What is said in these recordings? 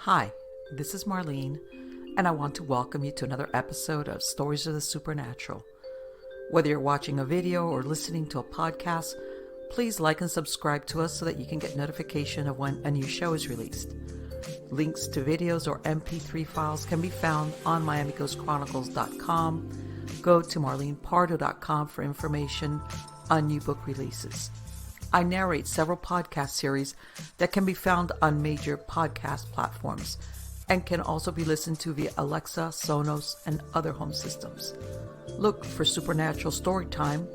Hi, this is Marlene, and I want to welcome you to another episode of Stories of the Supernatural. Whether you're watching a video or listening to a podcast, please like and subscribe to us so that you can get notification of when a new show is released. Links to videos or MP3 files can be found on miamighostchronicles.com. Go to marlenepardo.com for information on new book releases. I narrate several podcast series that can be found on major podcast platforms and can also be listened to via Alexa, Sonos, and other home systems. Look for Supernatural Storytime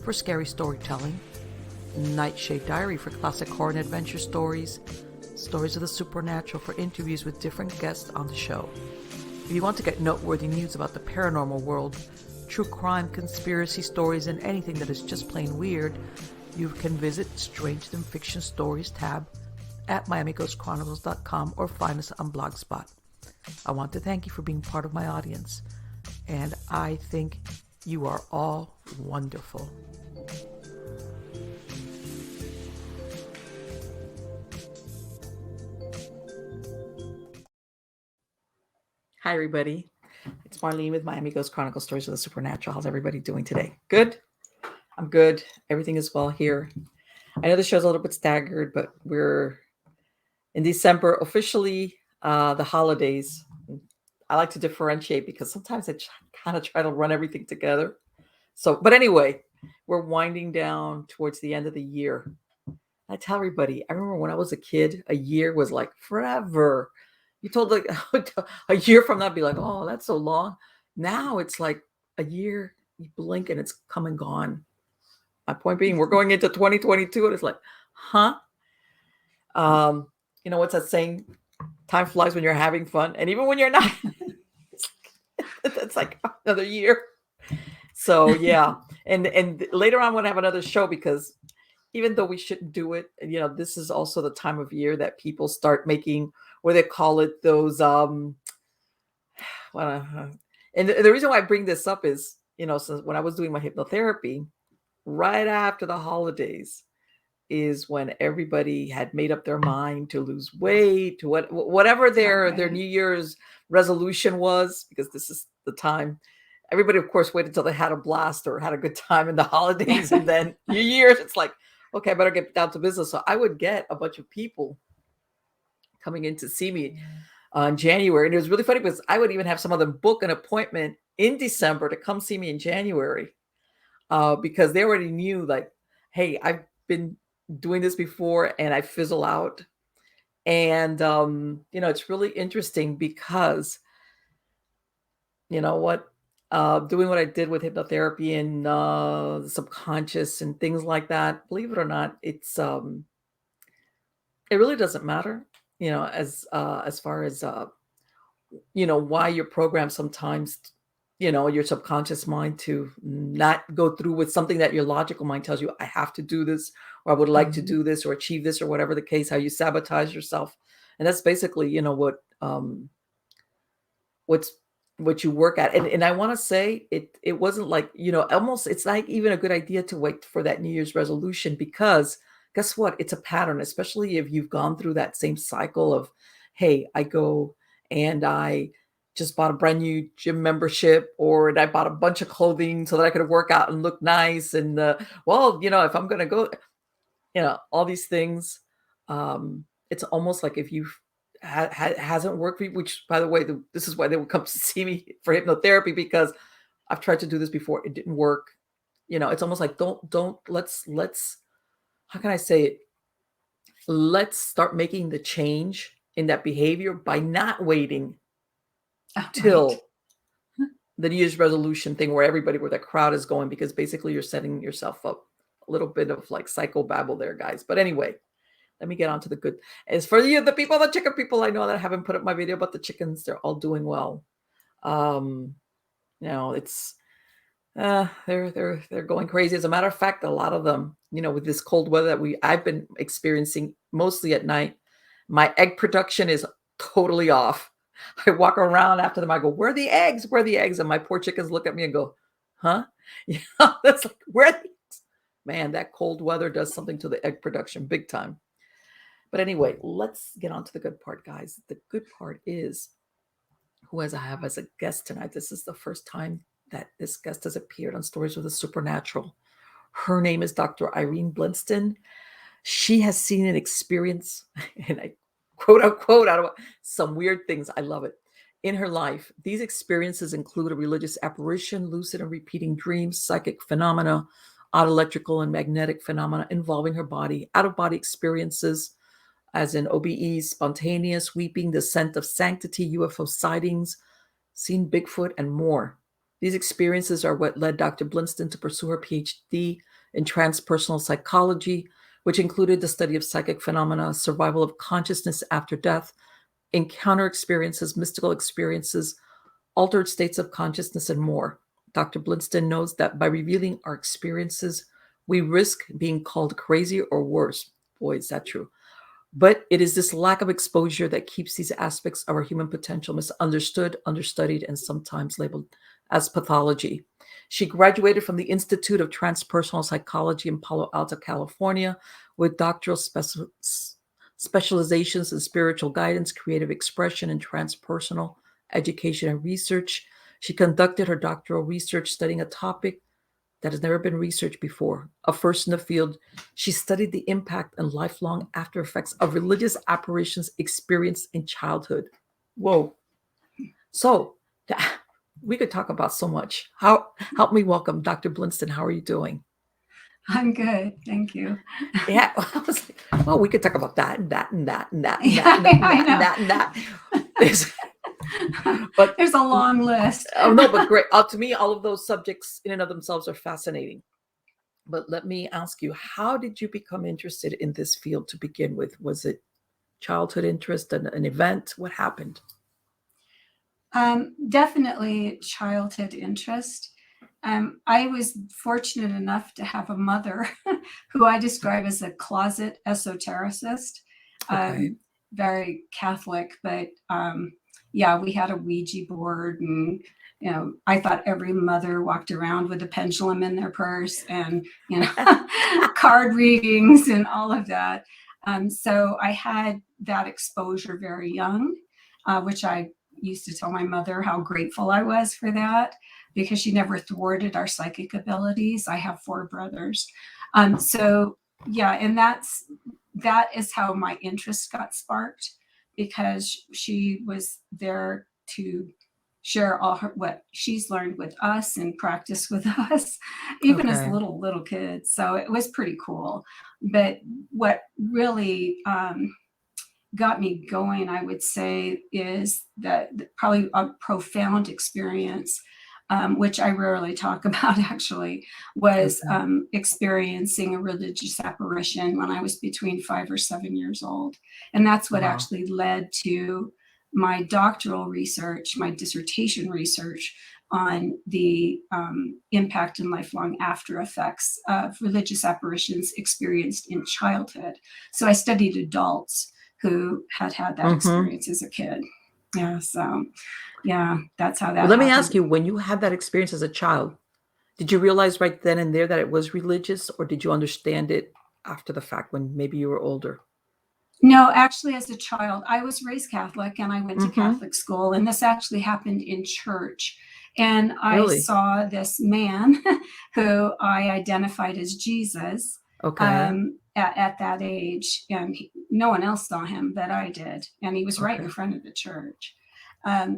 for scary storytelling, Nightshade Diary for classic horror and adventure stories, Stories of the Supernatural for interviews with different guests on the show. If you want to get noteworthy news about the paranormal world, true crime, conspiracy stories, and anything that is just plain weird, you can visit Strange Than Fiction Stories tab at miamighostchronicles.com or find us on Blogspot. I want to thank you for being part of my audience, and I think you are all wonderful. Hi, everybody. It's Marlene with Miami Ghost Chronicles Stories of the Supernatural. How's everybody doing today? Good? I'm good. Everything is well here. I know the show's a little bit staggered, but we're in December, officially the holidays. I like to differentiate because sometimes I kind of try to run everything together. But anyway, we're winding down towards the end of the year. I tell everybody, I remember when I was a kid, a year was like forever. You told like a year from now, I'd be like, oh, that's so long. Now it's like a year, you blink and it's come and gone. My point being, we're going into 2022 and it's like, huh? You know, what's that saying? Time flies when you're having fun. And even when you're not, it's like another year. So yeah. And later on, we'll have another show because even though we shouldn't do it, you know, this is also the time of year that people start making, what they call it, those, and the reason why I bring this up is, you know, since when I was doing my hypnotherapy, right after the holidays is when everybody had made up their mind to lose weight, to whatever their New Year's resolution was, because this is the time. Everybody, of course, waited until they had a blast or had a good time in the holidays, and then New Year's, it's like, okay, I better get down to business. So I would get a bunch of people coming in to see me in January, and it was really funny because I would even have some of them book an appointment in December to come see me in January. Because they already knew, like, hey, I've been doing this before and I fizzle out. And, you know, it's really interesting because, you know what, doing what I did with hypnotherapy and the subconscious and things like that, believe it or not, it's, it really doesn't matter, you know, as far as, you know, why you're programmed sometimes, you know, your subconscious mind to not go through with something that your logical mind tells you, I have to do this, or I would like to do this or achieve this, or whatever the case, how you sabotage yourself. And that's basically, you know, what you work at. And I want to say it wasn't like, you know, almost, it's like even a good idea to wait for that New Year's resolution, because guess what? It's a pattern, especially if you've gone through that same cycle of, hey, I go and I just bought a brand new gym membership, or I bought a bunch of clothing so that I could work out and look nice. And well, you know, if I'm going to go, you know, all these things, it's almost like if you've hasn't worked for you, which by the way, this is why they would come to see me for hypnotherapy, because I've tried to do this before. It didn't work. You know, it's almost like, let's, how can I say it? Let's start making the change in that behavior by not waiting till the New Year's resolution thing where the crowd is going, because basically you're setting yourself up a little bit of like psychobabble there, guys. But anyway, let me get on to the good. As for the people, the chicken people, I know that I haven't put up my video about the chickens. They're all doing well. You know, it's they're going crazy. As a matter of fact, a lot of them, you know, with this cold weather that I've been experiencing mostly at night, my egg production is totally off. I walk around after them. I go, where are the eggs? Where are the eggs? And my poor chickens look at me and go, huh? Yeah, that's like, where are the eggs? Man, that cold weather does something to the egg production big time. But anyway, let's get on to the good part, guys. The good part is who as I have as a guest tonight. This is the first time that this guest has appeared on Stories of the Supernatural. Her name is Dr. Irene Blinston. She has seen and experienced, and I quote unquote, out of some weird things. I love it. In her life, these experiences include a religious apparition, lucid and repeating dreams, psychic phenomena, odd electrical and magnetic phenomena involving her body, out of body experiences, as in OBEs, spontaneous weeping, the scent of sanctity, UFO sightings, seen Bigfoot, and more. These experiences are what led Dr. Blinston to pursue her PhD in transpersonal psychology, which included the study of psychic phenomena, survival of consciousness after death, encounter experiences, mystical experiences, altered states of consciousness, and more. Dr. Blinston knows that by revealing our experiences, we risk being called crazy or worse. Boy, is that true. But it is this lack of exposure that keeps these aspects of our human potential misunderstood, understudied, and sometimes labeled as pathology. She graduated from the Institute of Transpersonal Psychology in Palo Alto, California, with doctoral specializations in spiritual guidance, creative expression, and transpersonal education and research. She conducted her doctoral research studying a topic that has never been researched before. A first in the field, she studied the impact and lifelong after effects of religious apparitions experienced in childhood. Whoa. So we could talk about so much. Help me welcome Dr. Blinston. How are you doing? I'm good. Thank you. Yeah. I was like, well, we could talk about that and that and that and that and that and that and that and that. But there's a long list. Oh no, but great. To me, all of those subjects in and of themselves are fascinating. But let me ask you, how did you become interested in this field to begin with? Was it childhood interest, an event? What happened? Definitely childhood interest. I was fortunate enough to have a mother who I describe as a closet esotericist, Okay. very Catholic, but yeah, we had a Ouija board, and I thought every mother walked around with a pendulum in their purse, and card readings and all of that. So I had that exposure very young, which I used to tell my mother how grateful I was for that, because she never thwarted our psychic abilities. I have 4 brothers. So yeah, and that is how my interest got sparked, because she was there to share all what she's learned with us and practice with us, even as little kids. So it was pretty cool. But what really got me going, I would say, is that probably a profound experience, which I rarely talk about actually, was experiencing a religious apparition when I was between 5 or 7 years old. And that's what actually led to my doctoral research, my dissertation research on the impact and lifelong after effects of religious apparitions experienced in childhood. So I studied adults who had that experience as a kid. Yeah, so yeah, that's how that happened. Let me ask you, when you had that experience as a child, did you realize right then and there that it was religious, or did you understand it after the fact when maybe you were older? No, actually, as a child, I was raised Catholic and I went to Catholic school, and this actually happened in church. And I saw this man who I identified as Jesus at that age, and no one else saw him, but I did. And he was right in front of the church.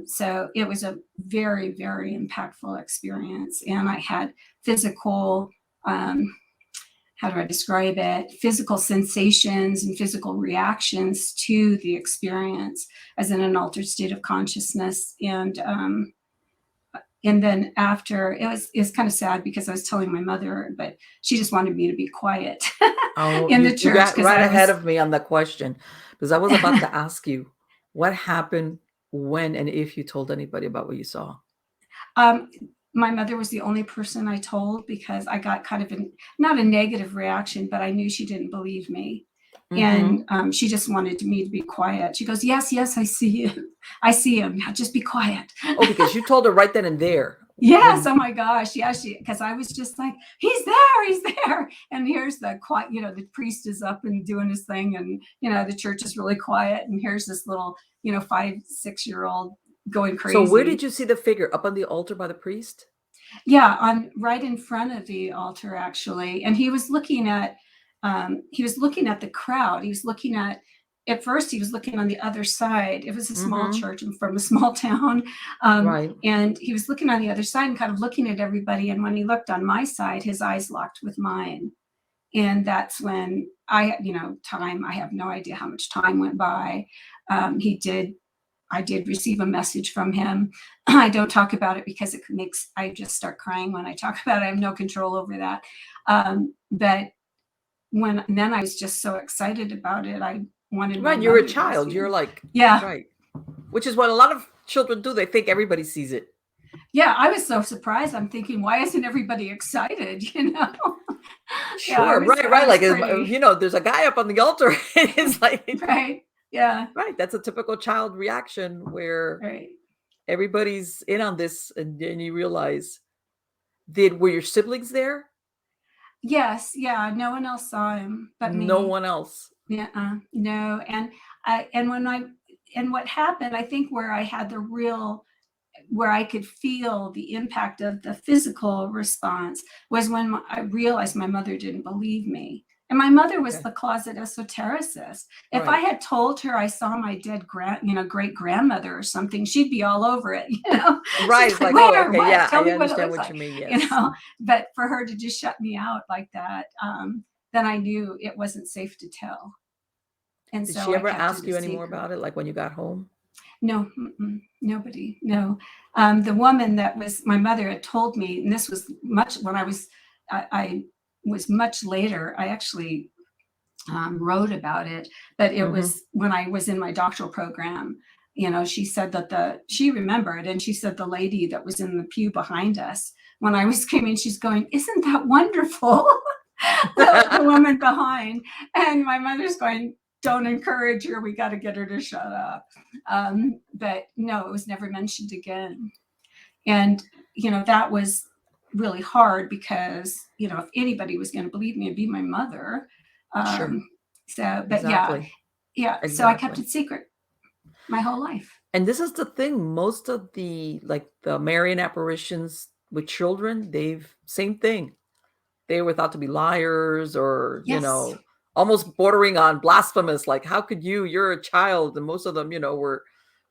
So it was a very, very impactful experience. And I had physical, how do I describe it? Physical sensations and physical reactions to the experience, as in an altered state of consciousness. And then after, it was kind of sad, because I was telling my mother, but she just wanted me to be quiet in the church. You got right ahead of me on the question, because I was about to ask you what happened when and if you told anybody about what you saw. My mother was the only person I told, because I got kind of not a negative reaction, but I knew she didn't believe me. And she just wanted me to be quiet. She goes, yes, I see you. I see him. Now just be quiet. Oh, because you told her right then and there. Yes. When Oh my gosh. Yeah. Because I was just like, he's there, he's there. And here's the quiet, the priest is up and doing his thing. And, the church is really quiet. And here's this little, 5, 6-year-old going so where crazy. did you see the figure? Up on the altar by the priest? Yeah. Right in front of the altar, actually. And he was looking at the crowd. He was looking at first, he was looking on the other side. It was a small Mm-hmm. church and from a small town. Right. And he was looking on the other side and kind of looking at everybody. And when he looked on my side, his eyes locked with mine. And that's when I have no idea how much time went by. I did receive a message from him. I don't talk about it because I just start crying when I talk about it. I have no control over that. But then I was just so excited about it. I wanted my Right. You're a mother to child. see You're it. like, Yeah. right. Which is what a lot of children do. They think everybody sees it. Yeah. I was so surprised. I'm thinking, why isn't everybody excited? Yeah, Sure. Right. I Right. was Like, pretty, there's a guy up on the altar. It's like, right. Yeah. right. That's a typical child reaction where Right. everybody's in on this. And then you realize, were your siblings there? Yes. Yeah. No one else saw him but No me. one else. Yeah. No. And what happened, I think where I had where I could feel the impact of the physical response was when I realized my mother didn't believe me. And my mother was Okay. the closet esotericist. If I Right. had told her I saw my dead great grandmother or something, she'd be all over it. Right. She's It's like, like, oh, where, okay. what? Yeah. Tell I me what it understand looks what you like. mean. Yes. But for her to just shut me out like that, then I knew it wasn't safe to tell. And Did so she I ever kept ask it a you any more secret. about it? Like when you got home? No, nobody, no. The woman that was my mother had told me, and this was much when I was much later. I actually wrote about it, but it Mm-hmm. was when I was in my doctoral program. She said that she remembered, and she said the lady that was in the pew behind us when I was screaming, she's going, "Isn't that wonderful?" the woman behind, and my mother's going, "Don't encourage her, we got to get her to shut up." But no, it was never mentioned again. And that was really hard because if anybody was going to believe me, it'd be my mother. Sure. But yeah, Exactly. so I kept Exactly. it secret my whole life. And this is the thing, most of the Marian apparitions with children, same thing. They were thought to be liars or, Yes. almost bordering on blasphemous. Like, how could you're a child, and most of them,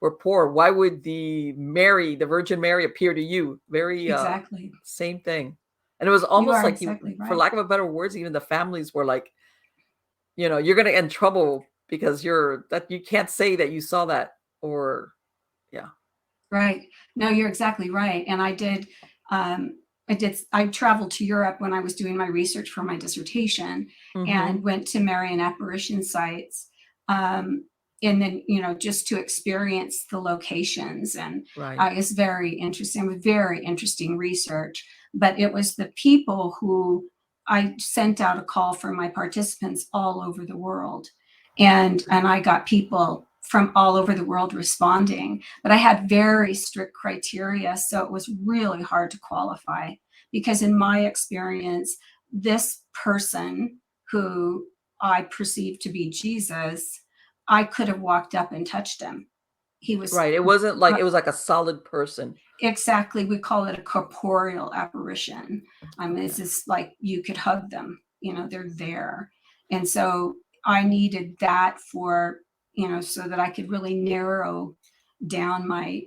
were poor. Why would the Virgin Mary appear to you? Very Exactly. same thing. And it was You almost are like exactly for right. lack of a better words, even the families were like, you're gonna get in trouble because you can't say that you saw that, or yeah. Right. No, you're exactly right. And I traveled to Europe when I was doing my research for my dissertation Mm-hmm. and went to Marian apparition sites. And then, just to experience the locations. And Right. it's very interesting research. But it was the people who I sent out a call for my participants all over the world. And I got people from all over the world responding, but I had very strict criteria. So it was really hard to qualify because, in my experience, this person who I perceived to be Jesus, I could have walked up and touched him. He was Right. It wasn't like it was like a solid person. exactly, we call it a corporeal apparition. It's Okay. just like you could hug them, they're there. And so I needed that so that I could really narrow down my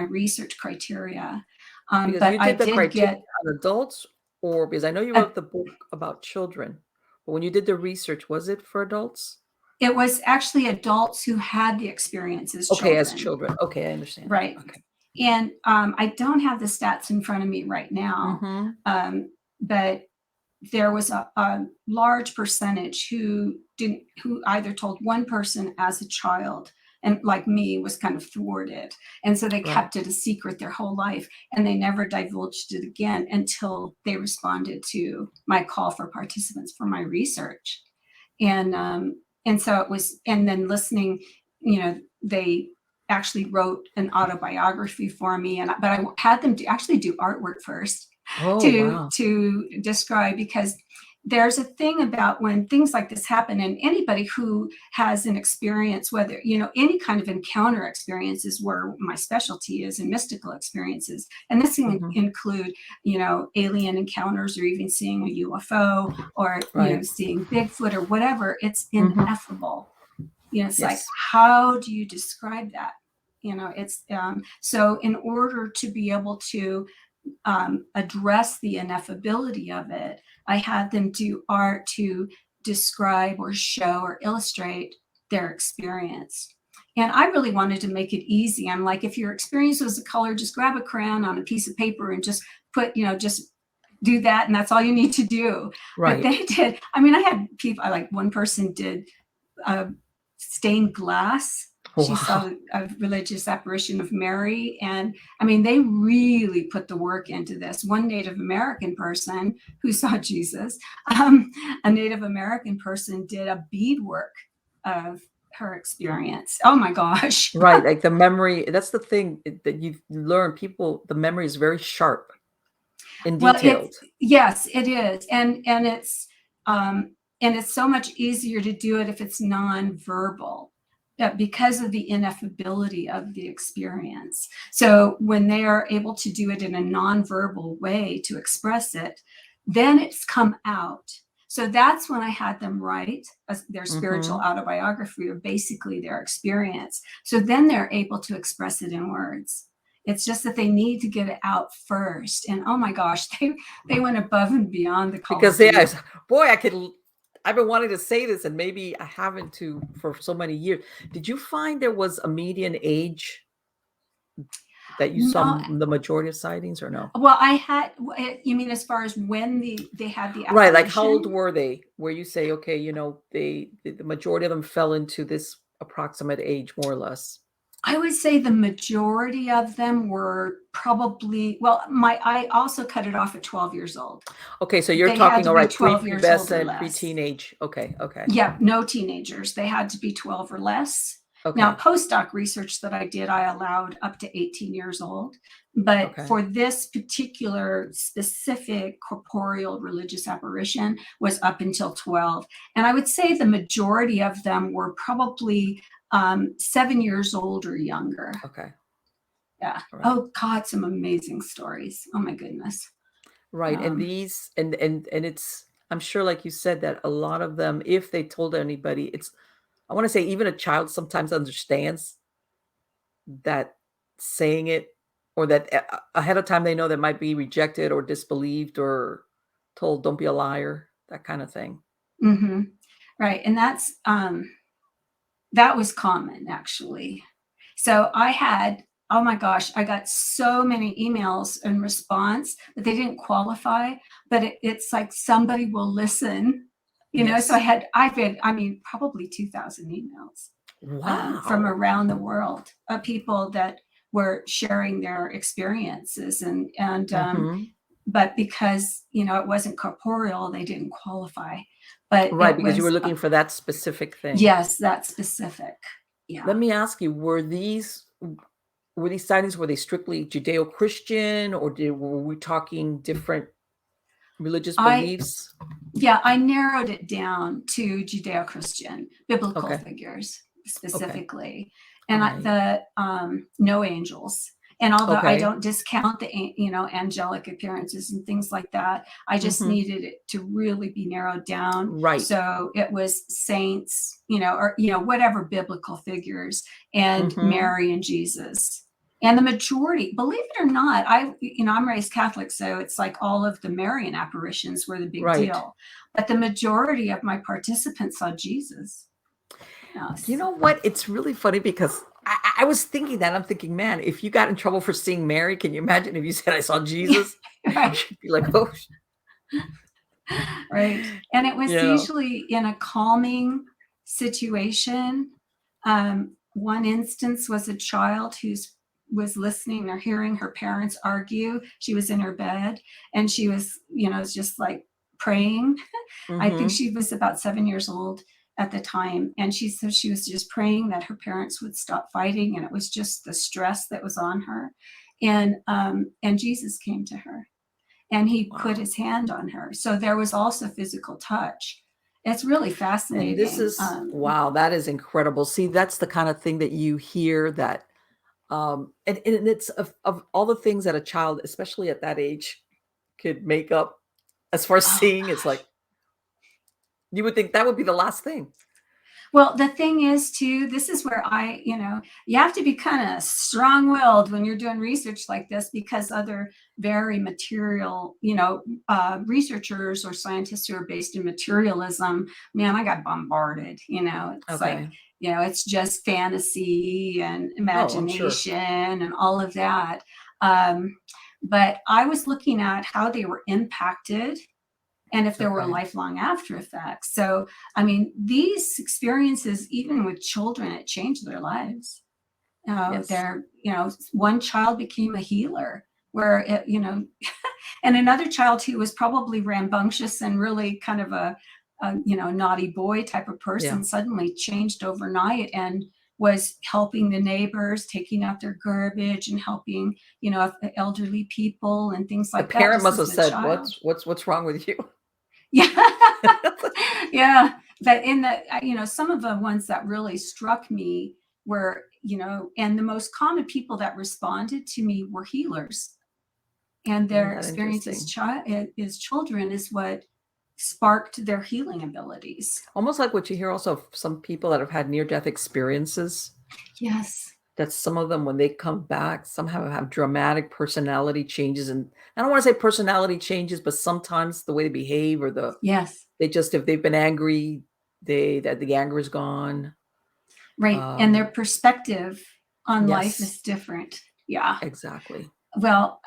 research criteria. Because But you I did the did criteria get on adults, or because I know you a, wrote the book about children, but when you did the research, was it for adults? it was actually adults who had the experience as Okay, as children. children. Okay, I understand. Right. Okay. And I don't have the stats in front of me right now, Mm-hmm. but there was a large percentage who either told one person as a child, and like me was kind of thwarted, and so they Right. kept it a secret their whole life, and they never divulged it again until they responded to my call for participants for my research. And so it was, and then listening, they actually wrote an autobiography for me, but I had them actually do artwork first Oh, to wow. describe, because there's a thing about when things like this happen, and anybody who has an experience, whether, any kind of encounter experience is where my specialty is, in mystical experiences. And this can Mhm. include, alien encounters, or even seeing a UFO, or, Right. seeing Bigfoot or whatever. It's Mhm. ineffable. It's like, Yes. how do you describe that? It's so in order to be able to address the ineffability of it, I had them do art to describe or show or illustrate their experience. And I really wanted to make it easy. I'm like, if your experience was a color, just grab a crayon on a piece of paper and just put, just do that. And that's all you need to do. But Right. they did. I mean, I had people, like one person did stained glass. She Wow. saw a religious apparition of Mary. And I mean, they really put the work into this. One Native American person who saw Jesus, a Native American person did a beadwork of her experience. Oh my gosh. Right, like the memory, that's the thing that you've learned. People, the memory is very sharp and Well, detailed. yes, it is. And it's so much easier to do it if it's nonverbal, because of the ineffability of the experience. So when they are able to do it in a nonverbal way to express it, then it's come out. So that's when I had them write their spiritual Mhm. autobiography, or basically their experience. So then they're able to express it in words. It's just that they need to get it out first. And oh my gosh, they went above and beyond the call of Because, yeah, duty. boy, I've been wanting to say this, and maybe I haven't to for so many years. Did you find there was a median age that you saw No, the majority of sightings, or no? well, I had, you mean as far as when they had the Right, like how old apparition? were they? Where you say, okay, the majority of them fell into this approximate age, more or less. I would say the majority of them were probably, well, I also cut it off at 12 years old. Okay, so you're They had talking, to all be right, 12 years old or prepubescent, less. pre-teenage. Okay, okay, Yeah, no teenagers. They had to be 12 or less. Now, okay, postdoc research that I did, I allowed up to 18 years old. But okay. for this particular specific corporeal religious apparition was up until 12. And I would say the majority of them were probably 7 years old or younger. Okay. Yeah. All right. Oh, God, some amazing stories. Oh, my goodness. Right. And Um, these and it's, I'm sure, like you said, that a lot of them, if they told anybody, it's, I want to say, even a child sometimes understands that saying it, or that ahead of time they know that might be rejected or disbelieved or told don't be a liar, that kind of thing. mhm. Right. And that was common, actually. So I had, oh my gosh, I got so many emails in response that they didn't qualify, but it's like somebody will listen, So Yes. I've had, I mean, probably 2,000 emails from Wow. around the world of people that were sharing their experiences, and Hmm. but because it wasn't corporeal, they didn't qualify. But Right, it because you were was, looking for that specific thing. yes, that specific. Let Yeah. me ask you, were these sightings, were they strictly Judeo-Christian, or were we talking different religious I beliefs? Yeah, I narrowed it down to Judeo-Christian biblical Okay. figures Okay. specifically, All and right. the no angels. And although I Okay. don't discount the angelic appearances and things like that, I just Mhm. needed it to really be narrowed down. Right. So it was saints, or whatever biblical figures, and Mhm. Mary and Jesus. And the majority, believe it or not, I'm raised Catholic, so it's like all of the Marian apparitions were the big Right. deal. But the majority of my participants saw Jesus. You Yes. know what? It's really funny because I was thinking that. I'm thinking, man, if you got in trouble for seeing Mary, can you imagine if you said, I saw Yeah, Jesus? right, You'd be like, oh, right. And it you was know. usually in a calming situation. One instance was a child who was listening or hearing her parents argue. She was in her bed, and she was, just like praying. I think Mhm. she was about 7 years old, at the time. And she said she was just praying that her parents would stop fighting. And it was just the stress that was on her. And Jesus came to her and he put Wow. his hand on her. So there was also physical touch. It's really And this fascinating. is wow, that is incredible. See, that's the kind of thing that you hear that and it's of all the things that a child, especially at that age, could make up as far as Oh, seeing, it's like you would think that would be the last thing. well, the thing is, too, this is where you have to be kind of strong willed when you're doing research like this because other very material, researchers or scientists who are based in materialism, man, I got bombarded. It's like, Okay. it's just fantasy and Oh, I'm sure. imagination and all of that. Um, but I was looking at how they were impacted and if there were Okay. lifelong after effects. So, I mean, these experiences, even with children, it changed their lives. Yes. One child became a healer, where and another child who was probably rambunctious and really kind of a naughty boy type of Yeah. person suddenly changed overnight and was helping the neighbors, taking out their garbage and helping, elderly people and things The like that, parent just must as have a said, child. what's wrong with you?" Yeah. Yeah. But some of the ones that really struck me were, and the most common people that responded to me were healers. And Isn't their that experience as, interesting? as children is what sparked their healing abilities. Almost like what you hear also of some people that have had near-death experiences, Yes. that some of them, when they come back, somehow have dramatic personality changes, and I don't wanna say personality changes, but sometimes the way they behave or Yes. they just if they've been angry, that the anger is gone. Right. And their Um, perspective on life yes, is different. Yeah. exactly. Well,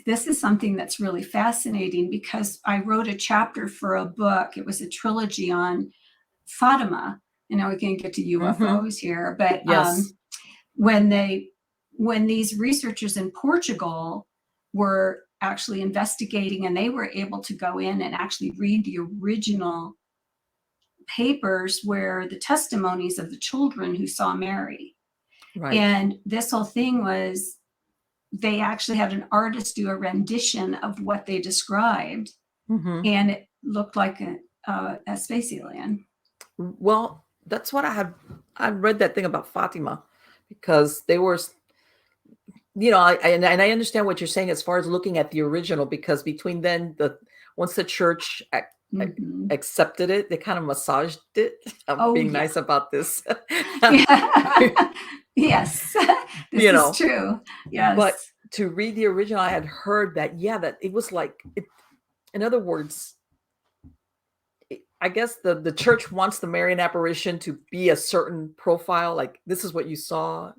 this is something that's really fascinating because I wrote a chapter for a book. It was a trilogy on Fatima. We can get to Mhm. UFOs here, but Yes. when they when these researchers in Portugal were actually investigating and they were able to go in and actually read the original papers where the testimonies of the children who saw Mary. Right. And this whole thing was they actually had an artist do a rendition of what they described, Mhm. and it looked like a space alien. Well, that's what I read that thing about Fatima because they were and I understand what you're saying as far as looking at the original because between then once the church Mhm. accepted it, they kind of massaged it. I'm Oh, being yeah. nice about this. Yeah. Yes. This You is know, true. but Yes. to read the original, I had heard that, yeah, that it was like, in other words, I guess the church wants the Marian apparition to be a certain profile, like this is what you saw.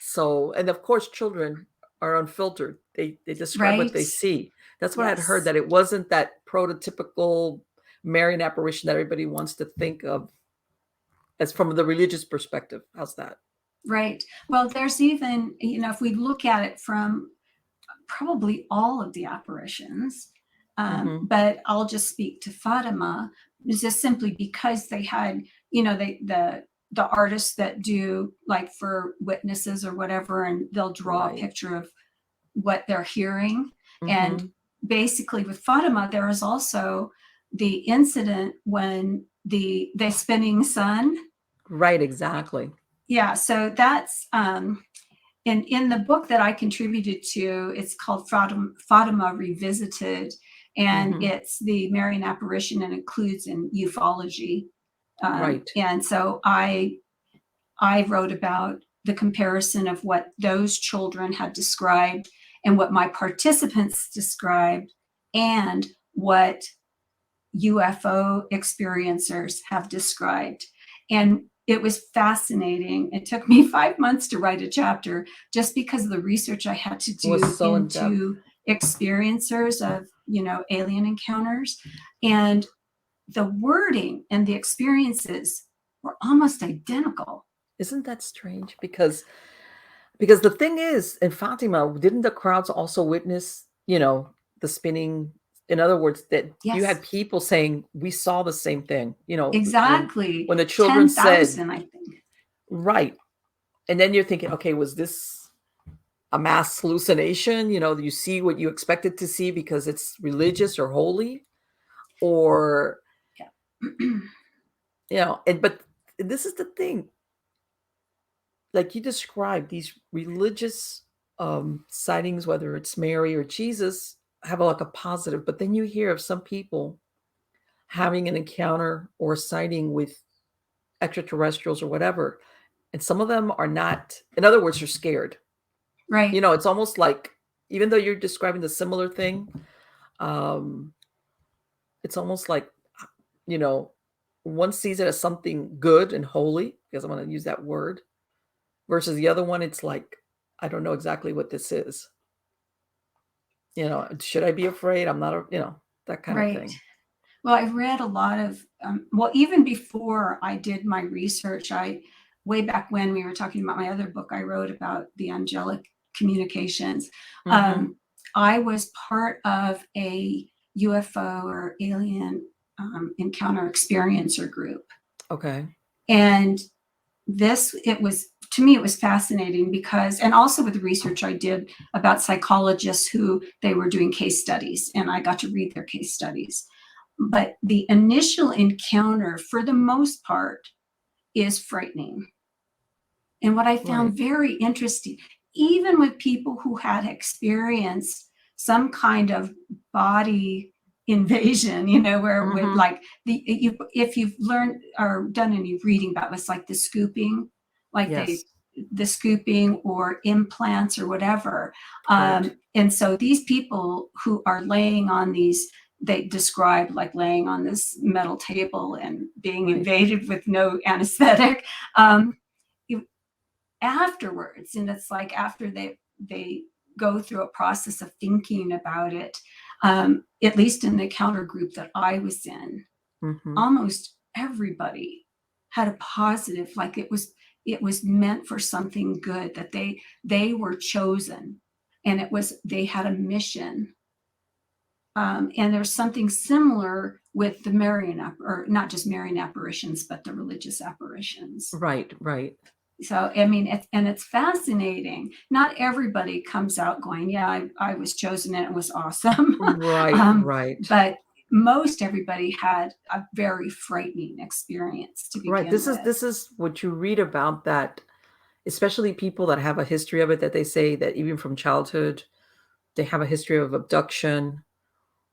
So, and of course, children are unfiltered. They describe what Right? they see. That's what I'd heard, Yes. that it wasn't that prototypical Marian apparition that everybody wants to think of as from the religious perspective. How's that? Right. Well, there's even, if we look at it from probably all of the apparitions, Mhm. but I'll just speak to Fatima, is just simply because they had, the artists that do like for witnesses or whatever, and they'll draw a Right. picture of what they're hearing. And Mhm. basically with Fatima, there is also the incident when the spinning sun. Right, exactly. Yeah, so that's in the book that I contributed to, it's called Fatima Revisited, and Mhm. it's the Marian apparition and includes in ufology. Right. And so I wrote about the comparison of what those children had described and what my participants described and what UFO experiencers have described. And it was fascinating. It took me 5 months to write a chapter just because of the research I had to It was do so in depth. into experiencers of, alien encounters. And the wording and the experiences were almost identical. Isn't that strange? Because the thing is, in Fatima, didn't the crowds also witness, the spinning In other words, that you Yes, had people saying, "We saw the same thing." exactly. When the children said, 10,000, I think. right, and then you're thinking, "Okay, was this a mass hallucination?" You see what you expected to see because it's religious or holy, or Yeah. but this is the thing, like you described, these religious sightings, whether it's Mary or Jesus, have like a positive, but then you hear of some people having an encounter or a sighting with extraterrestrials or whatever, and some of them are not, in other words, they're scared. Right. It's almost like, even though you're describing the similar thing, um it's almost like, you know one sees it as something good and holy, because I'm going to use that word, versus the other one, it's like, I don't know exactly what this is. Should I be afraid? I'm not, that kind of Right. thing. Well, I've read a lot of, well, even before I did my research, way back when we were talking about my other book, I wrote about the angelic communications. Mm-hmm. I was part of a UFO or alien encounter experiencer group. Okay. And to me, it was fascinating because, and also with the research I did about psychologists who they were doing case studies, and I got to read their case studies. But the initial encounter, for the most part, is frightening. And what I Right. found very interesting, even with people who had experienced some kind of body invasion, where with Mm-hmm. like if you've learned or done any reading about this, like the scooping, like Yes. the scooping or implants or whatever. Right. And so these people who are laying on these, they describe like laying on this metal table and being Right. invaded with no anesthetic. Um, Afterwards, and it's like after they go through a process of thinking about it, at least in the counter group that I was in, Mm-hmm. almost everybody had a positive, like it was meant for something good, that they were chosen, and they had a mission. And there's something similar with the marian, or not just marian apparitions, but the religious apparitions. Right. Right. So I mean, it's fascinating. Not everybody comes out going, "Yeah, I was chosen and it was awesome," Right. Right. but most everybody had a very frightening experience to Right. begin with. This is what you read about, that especially people that have a history of it, that they say that even from childhood they have a history of abduction,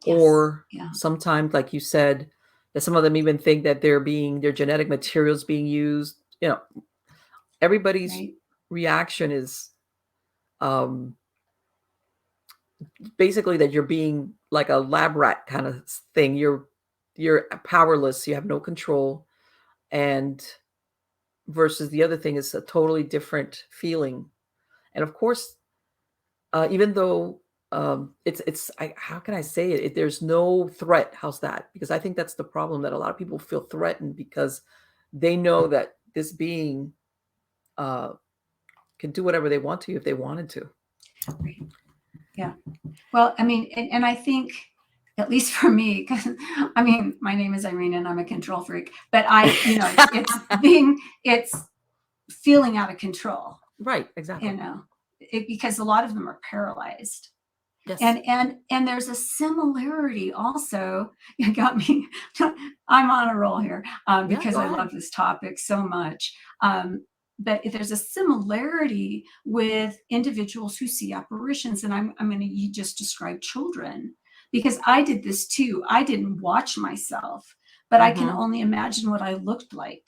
Yes, or yeah, sometimes, like you said, that some of them even think that their genetic materials being used. Everybody's right, reaction is, um, basically, that you're being like a lab rat kind of thing. You're powerless. You have no control, and versus the other thing is a totally different feeling. And of course, even though, how can I say it? There's no threat. How's that? Because I think that's the problem, that a lot of people feel threatened because they know that this being uh, can do whatever they want to, if they wanted to. right, yeah. Well, I mean, and I think, at least for me, because I mean, my name is Irene and I'm a control freak, but it's feeling out of control, Right. Exactly. because a lot of them are paralyzed. Yes. And there's a similarity also. It got me. I'm on a roll here, Yeah. because Go I ahead. love this topic so much. But if there's a similarity with individuals who see apparitions, and I'm going to just describe children, because I did this too. I didn't watch myself, but I can Mm-hmm. only imagine what I looked like,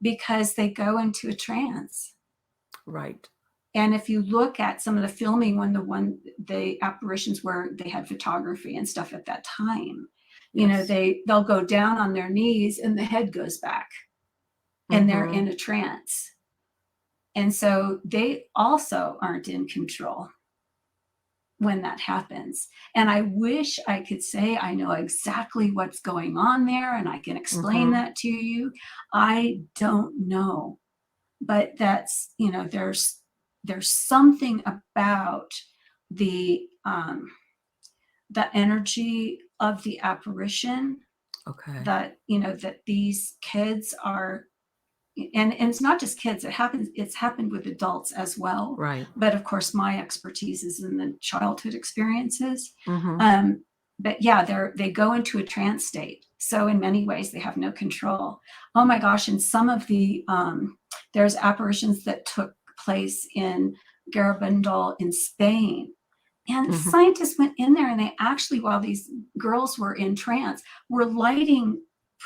because they go into a trance. Right. And if you look at some of the filming, when the apparitions where they had photography and stuff at that time, Yes. they'll go down on their knees and the head goes back and they're Mm-hmm. in a trance. And so they also aren't in control when that happens. And I wish I could say I know exactly what's going on there and I can explain Mm-hmm. that to you. I don't know. But that's, there's something about the the energy of the apparition, Okay. that, you know, that these kids are, and it's not just kids, it's happened with adults as well. Right. But of course, my expertise is in the childhood experiences. Mm-hmm. But yeah, they go into a trance state. So in many ways, they have no control. Oh my gosh. And some of the, there's apparitions that took place in Garabandal in Spain. And Mm-hmm. scientists went in there and they actually, while these girls were in trance, were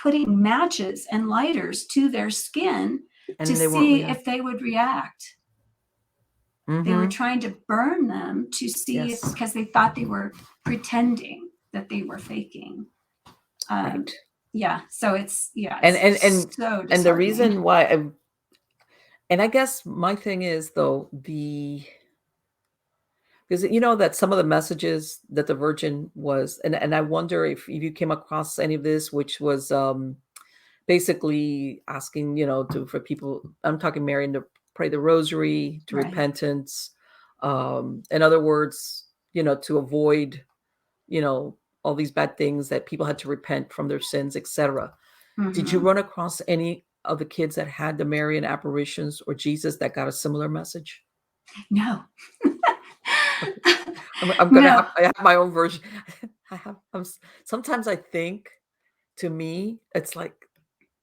putting matches and lighters to their skin And to they won't see react. if they would react. They were Mm-hmm. trying to burn them to see if, Yes. because they thought they were pretending that they were faking. Right. Yeah. So it's, yeah. And It's so and the reason disheartening. why and I guess my thing is though because you know that some of the messages that the Virgin was, and I wonder if you came across any of this, which was basically asking, you know, for people. I'm talking Marian to pray the Rosary, to Right. repentance. In other words, you know, to avoid, you know, all these bad things that people had to repent from their sins, etc. Did you Mm-hmm. run across any of the kids that had the Marian apparitions or Jesus that got a similar message? No. I'm gonna No. have I have my own version. I have sometimes I think to me it's like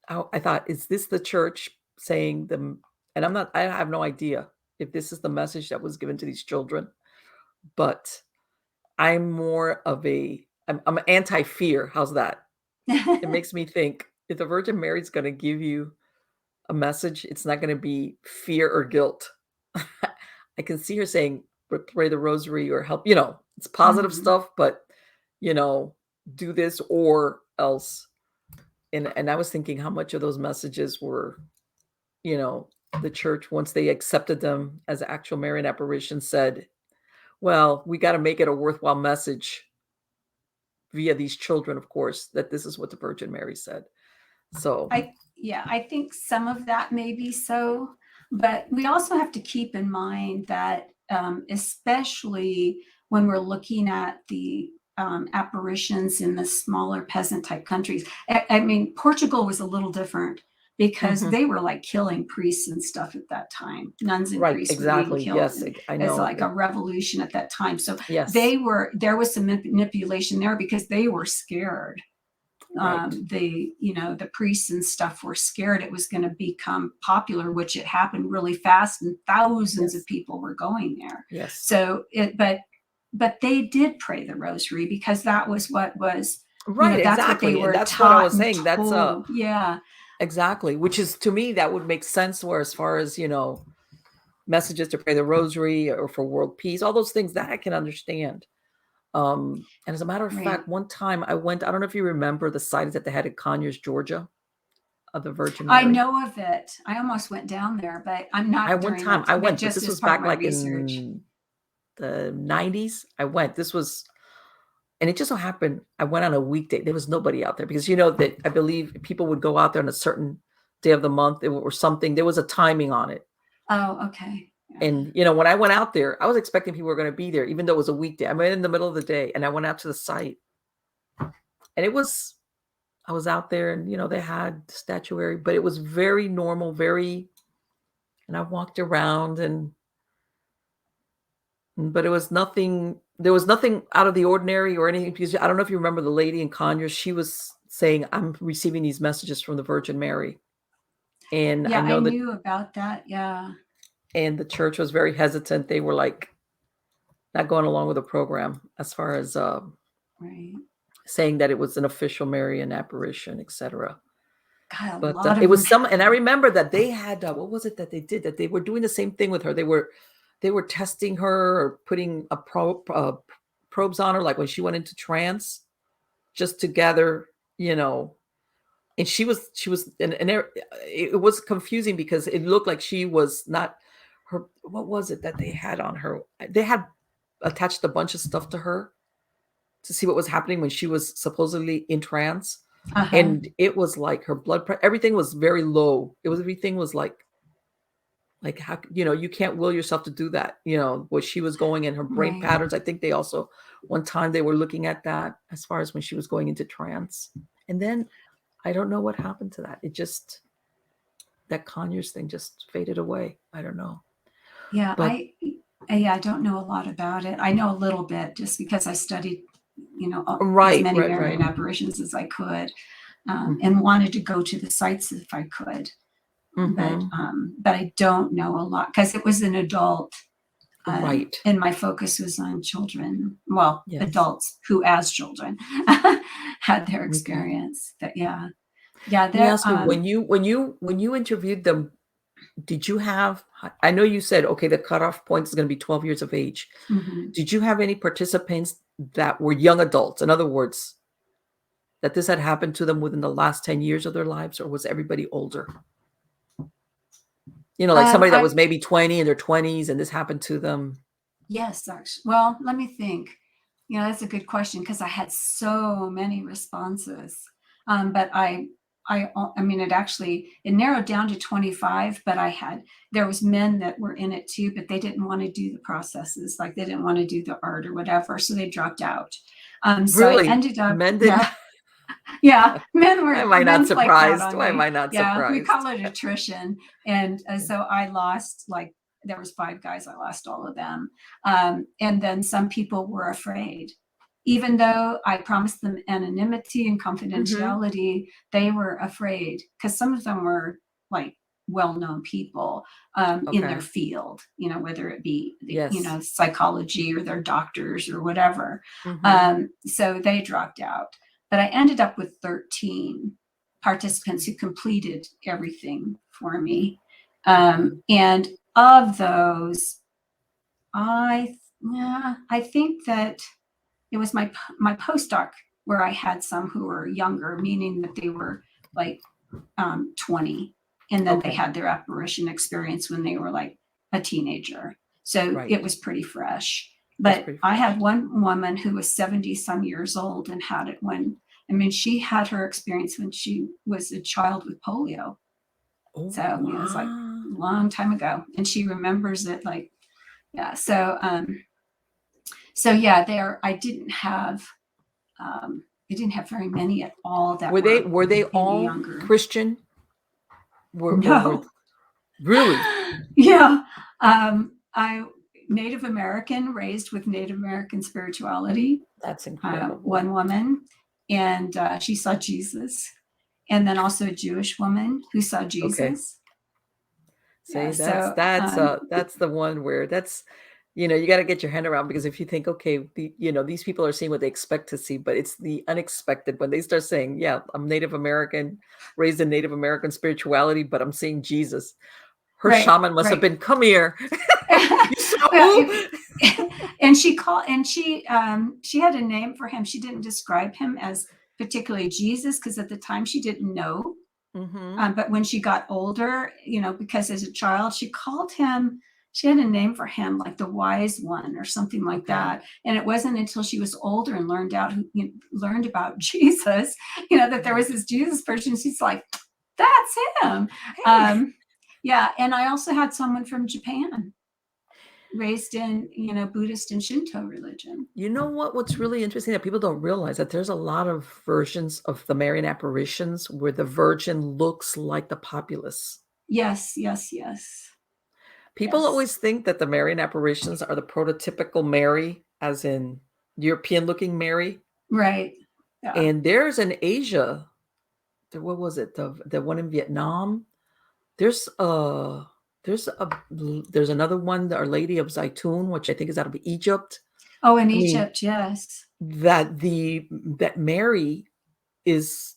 I thought, is this the church saying them? And I have no idea if this is the message that was given to these children, but I'm more of I'm anti-fear. How's that? It makes me think if the Virgin Mary's gonna give you a message, it's not gonna be fear or guilt. I can see her saying, pray the rosary or help, you know, it's positive Mm-hmm. stuff, but you know, do this or else. And I was thinking how much of those messages were, you know, the church, once they accepted them as actual Marian apparitions, said, well, we got to make it a worthwhile message via these children, of course, that this is what the Virgin Mary said. So I think some of that may be so, but we also have to keep in mind that, especially when we're looking at the apparitions in the smaller peasant type countries. I mean, Portugal was a little different because mhm. they were like killing priests and stuff at that time. Nuns and Right, priests were being exactly. killed, Yes, and I it's know. like a revolution at that time. So Yes, there was some manipulation there because they were scared. right. The priests and stuff were scared it was going to become popular, which it happened really fast, and thousands Yes, of people were going there. yes. So but they did pray the rosary because that was what was, Right, that's what they exactly. And were that's what I taught was and saying. That's told. Yeah. exactly, which is to me that would make sense where as far as, you know, messages to pray the rosary or for world peace, all those things that I can understand. And as a matter of Right. fact, one time I went, I don't know if you remember the sightings that they had in Conyers, Georgia, of the Virgin I Mary. know of it. I almost went down there, but I'm not during that I time, but went, but just this as was part of back my like research. in the 90s. I went. This was, and it just so happened I went on a weekday. There was nobody out there because you know that I believe people would go out there on a certain day of the month or something. There was a timing on it. Oh, okay. Yeah. And you know, when I went out there, I was expecting people were going to be there, even though it was a weekday. I went in the middle of the day and I went out to the site. And I was out there and, you know, they had statuary, but it was very normal, and I walked around but there was nothing out of the ordinary or anything because I don't know if you remember the lady in Conyers, she was saying, I'm receiving these messages from the Virgin Mary. And I Yeah, I know that, knew about that. Yeah. and the church was very hesitant. They were like not going along with the program as far as Right. saying that it was an official Marian apparition, etc. God, a But lot it of them was some, and I have. remember that they had what was it that they did? That they were doing the same thing with her. They were testing her or putting probes on her, like when she went into trance, just to gather, you know. And she was, and it was confusing because it looked like she was not her. What was it that they had on her? They had attached a bunch of stuff to her to see what was happening when she was supposedly in trance. Uh-huh. And it was like her blood pressure, everything was very low. Everything was like Like, how, you can't will yourself to do that. What she was going in her brain Right. patterns. I think they also, one time they were looking at that as far as when she was going into trance. And then I don't know what happened to that. It just, that Conyers thing just faded away. I don't know. Yeah, But I don't know a lot about it. I know a little bit just because I studied, as right, many right, right. Marian apparitions as I could, Mhm. and wanted to go to the sites if I could. Mhm. But I don't know a lot because it was an adult, Right. and my focus was on children. Well, Yes. adults who, as children, had their Okay. experience. But yeah, Let me there. ask you, when you interviewed them, did you have, I know you said, okay, the cutoff point is going to be 12 years of age. Mhm. Did you have any participants that were young adults? In other words, that this had happened to them within the last 10 years of their lives, or was everybody older? Like somebody that I was maybe 20 in their 20s and this happened to them. Yes, actually. Well, let me think. That's a good question because I had so many responses. But I mean, it narrowed down to 25, but there was men that were in it too, but they didn't want to do the processes. Like they didn't want to do the art or whatever. So they dropped out. So I Really? ended up, Men did yeah, not. yeah, Why am I not men flaked out surprised? on Why am me. I not Yeah, we surprised? call it attrition. And so I lost, like, there was 5 guys, I lost all of them. And then some people were afraid. Even though I promised them anonymity and Mhm. confidentiality, they were afraid because some of them were like well-known people in their Okay. field, whether it be, Yes. psychology or their doctors or whatever. Mhm. So they dropped out. But I ended up with 13 participants who completed everything for me. Okay. And of those, I think that it was my postdoc where I had some who were younger, meaning that they were like 20, and then they Okay. had their apparition experience when they were like a teenager. So Right. it was pretty fresh. It's But pretty I fresh. had one woman who was 70 some years old and had it I mean, she had her experience when she was a child with polio. Oh, So it was like wow. a long time ago. And she remembers it like, yeah. So yeah, I didn't have very many at all that Were they were were they any all younger. Christian? Were No. really? Yeah. I Native American, raised with Native American spirituality, That's incredible. one woman, and she saw Jesus. And then also a Jewish woman who saw Okay. Jesus. Yeah. See, that's the one where you got to get your hand around, because if you think, okay, these people are seeing what they expect to see, but it's the unexpected when they start saying, yeah, I'm Native American, raised in Native American spirituality, but I'm seeing Jesus. Her Right. shaman must have Right. been, come here. You saw Well, who? and she had a name for him. She didn't describe him as particularly Jesus because at the time she didn't know. Hmm. But when she got older, because as a child she had a name for him like the wise one or something like Okay. that. And it wasn't until she was older and learned about Jesus, that there was Right. this Jesus person. She's like, that's him. Hey. Yeah. And I also had someone from Japan raised in, Buddhist and Shinto religion. You know what's really interesting that people don't realize, that there's a lot of versions of the Marian apparitions where the virgin looks like the populace. Yes, yes, yes, People yes. always think that the Marian apparitions are the prototypical Mary, as in European looking Mary. Right. Yeah. And there's in Asia, what was it? The one in Vietnam. There's there's a there's another one, the Our Lady of Zaitun, which I think is out of Egypt. Oh, in I mean, Egypt, yes. that Mary is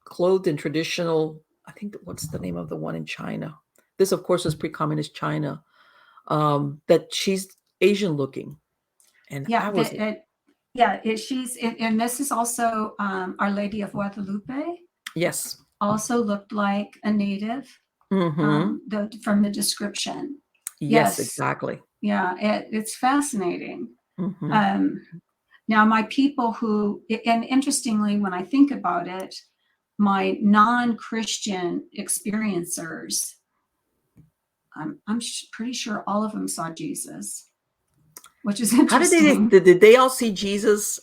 clothed in traditional, I think, what's the name of the one in China? This, of course, is pre-communist China. That she's Asian looking, and Yeah, I was, and this is also Our Lady of Guadalupe. yes. Also looked like a native, Mhm. from the description. Yes, Yes, exactly. yeah, it's fascinating. Mhm. Um, Now, my people and interestingly, when I think about it, my non-Christian experiencers I'm pretty sure all of them saw Jesus, which is How interesting. did they all see Jesus?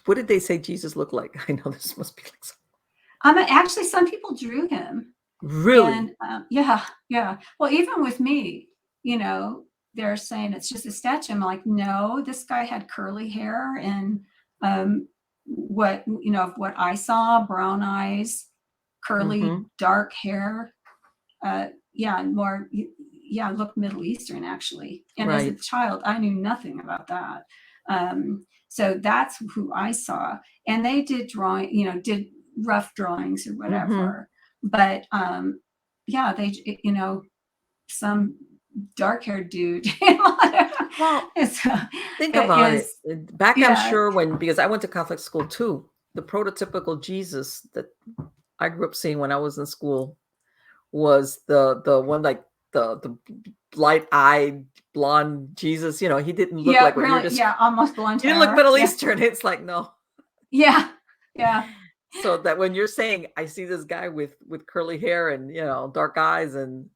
What did they say Jesus looked like? I know this must be like Actually, some people drew him. really. And yeah. Well, even with me, they're saying it's just a statue. I'm like, no, this guy had curly hair and what I saw, brown eyes, curly dark hair. Looked Middle Eastern actually. And as a child, I knew nothing about that. So that's who I saw. And they did did rough drawings or whatever. But they, some dark-haired dude. Well, think about it. Back, I'm sure because I went to Catholic school too, the prototypical Jesus that I grew up seeing when I was in school was the one like the light-eyed blonde Jesus. He didn't look like what really, you're just almost blonde he didn't look Middle Eastern. It's like no. Yeah. So that when you're saying I see this guy with curly hair and dark eyes and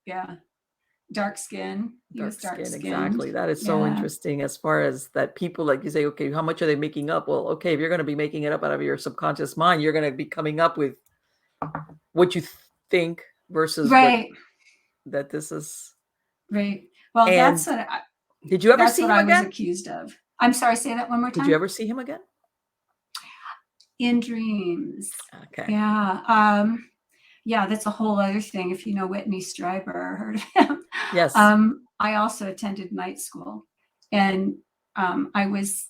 dark skin. Dark skin, exactly. That is so interesting as far as that people, like you say, okay, how much are they making up? Well, okay, if you're going to be making it up out of your subconscious mind, you're going to be coming up with what you think versus that this is. Right. Well, and that's what did you ever see him again? I was accused of. I'm sorry, say that one more time. Did you ever see him again? In dreams. Okay. Yeah. Yeah, that's a whole other thing. If you know Whitney Strieber, heard of him. Yes. I also attended night school. And I was,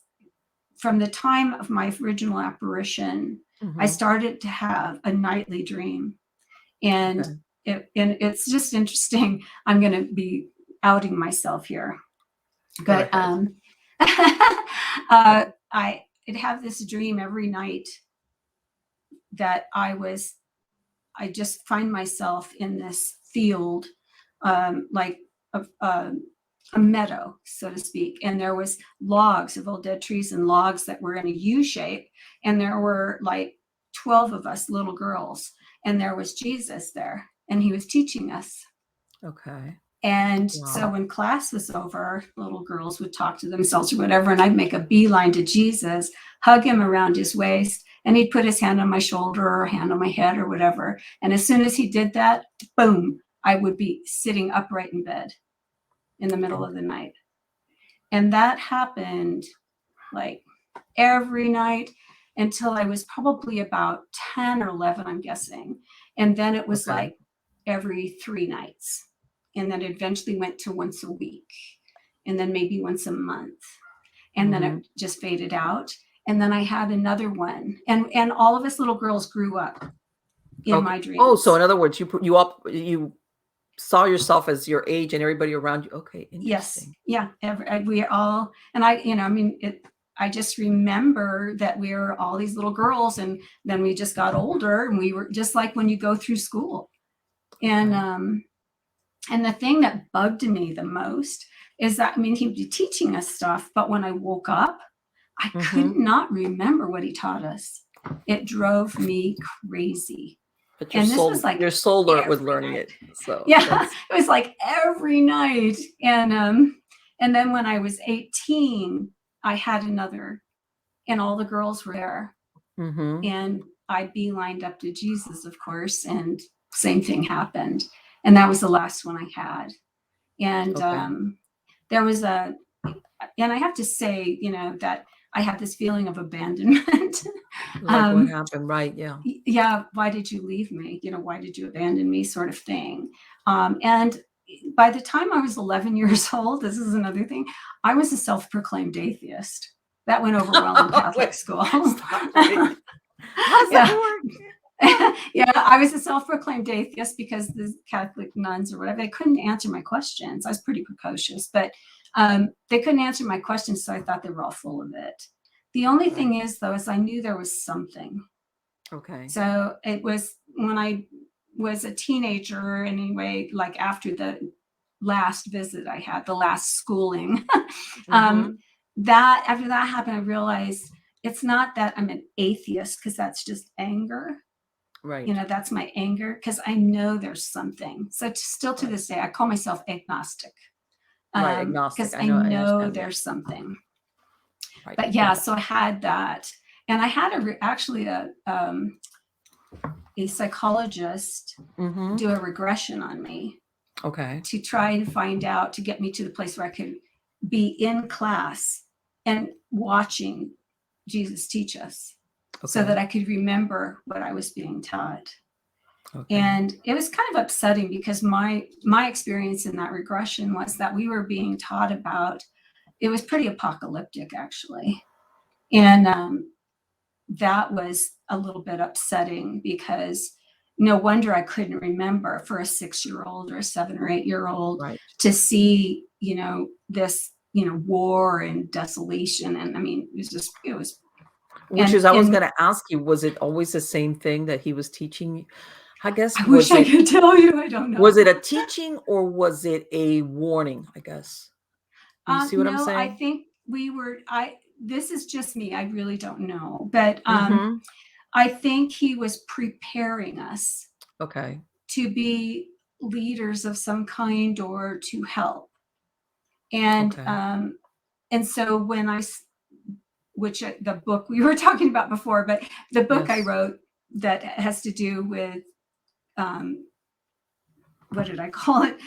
from the time of my original apparition, I started to have a nightly dream. And it's just interesting. I'm going to be outing myself here. But I'd have this dream every night that I just find myself in this field, like a meadow, so to speak. And there was logs of old dead trees and logs that were in a U shape. And there were like 12 of us little girls. And there was Jesus there. And he was teaching us. Okay. And so when class was over, little girls would talk to themselves or whatever. And I'd make a beeline to Jesus, hug him around his waist. And he'd put his hand on my shoulder or hand on my head or whatever. And as soon as he did that, boom, I would be sitting upright in bed in the middle of the night. And that happened like every night until I was probably about 10 or 11, I'm guessing. And then it was like every 3 nights. And then it eventually went to once a week. And then maybe once a month. And then it just faded out. And then I had another one, and all of us little girls grew up in my dreams. Oh, so in other words, you saw yourself as your age and everybody around you. Okay, interesting. Yes, yeah, we all, and I just remember that we were all these little girls, and then we just got older, and we were just like when you go through school, and the thing that bugged me the most is that he'd be teaching us stuff, but when I woke up, I could not remember what he taught us. It drove me crazy. But your soul, was like your soul was learning it. So it was like every night. And then when I was 18, I had another, and all the girls were there. And I beelined up to Jesus, of course, and same thing happened. And that was the last one I had. And there was and I have to say, that I had this feeling of abandonment. Like what happened, right? Yeah. Yeah. Why did you leave me? Why did you abandon me, sort of thing. And by the time I was 11 years old, this is another thing, I was a self-proclaimed atheist. That went over well in Catholic school. How's that work? Yeah, I was a self-proclaimed atheist because the Catholic nuns or whatever, they couldn't answer my questions. I was pretty precocious, but they couldn't answer my questions, so I thought they were all full of it. The only thing is, though, is I knew there was something. Okay. So it was when I was a teenager, anyway, like after the last visit I had, the last schooling, that after that happened, I realized it's not that I'm an atheist, because that's just anger. Right. That's my anger, because I know there's something. So still to Right. this day, I call myself agnostic, Right. Agnostic. because I I know. I know understand. Yeah. there's something. Right. But yeah, Yeah. so I had that, and I had actually a psychologist Mm-hmm. do a regression on me Okay. to try and find out, to get me to the place where I could be in class and watching Jesus teach us, so that Okay. I could remember what I was being taught. Okay. And it was kind of upsetting, because my experience in that regression was that we were being taught about, it was pretty apocalyptic, actually. And that was a little bit upsetting, because no wonder I couldn't remember, for a 6-year-old or a 7 or 8-year-old, Right. to see, this, war and desolation. And I mean, it was, Which is, I was and gonna ask you, was it always the same thing that he was teaching you? I guess, I wish I could tell you, I don't was it know. a teaching or was it a warning, I guess? You see what I'm No, I saying? think this is just me. I really don't know. But Mhm. I think he was preparing us Okay. to be leaders of some kind, or to help. And Okay. um, and so which the book we were talking about before, but the book I Yes. wrote that has to do with, um, what did I call it?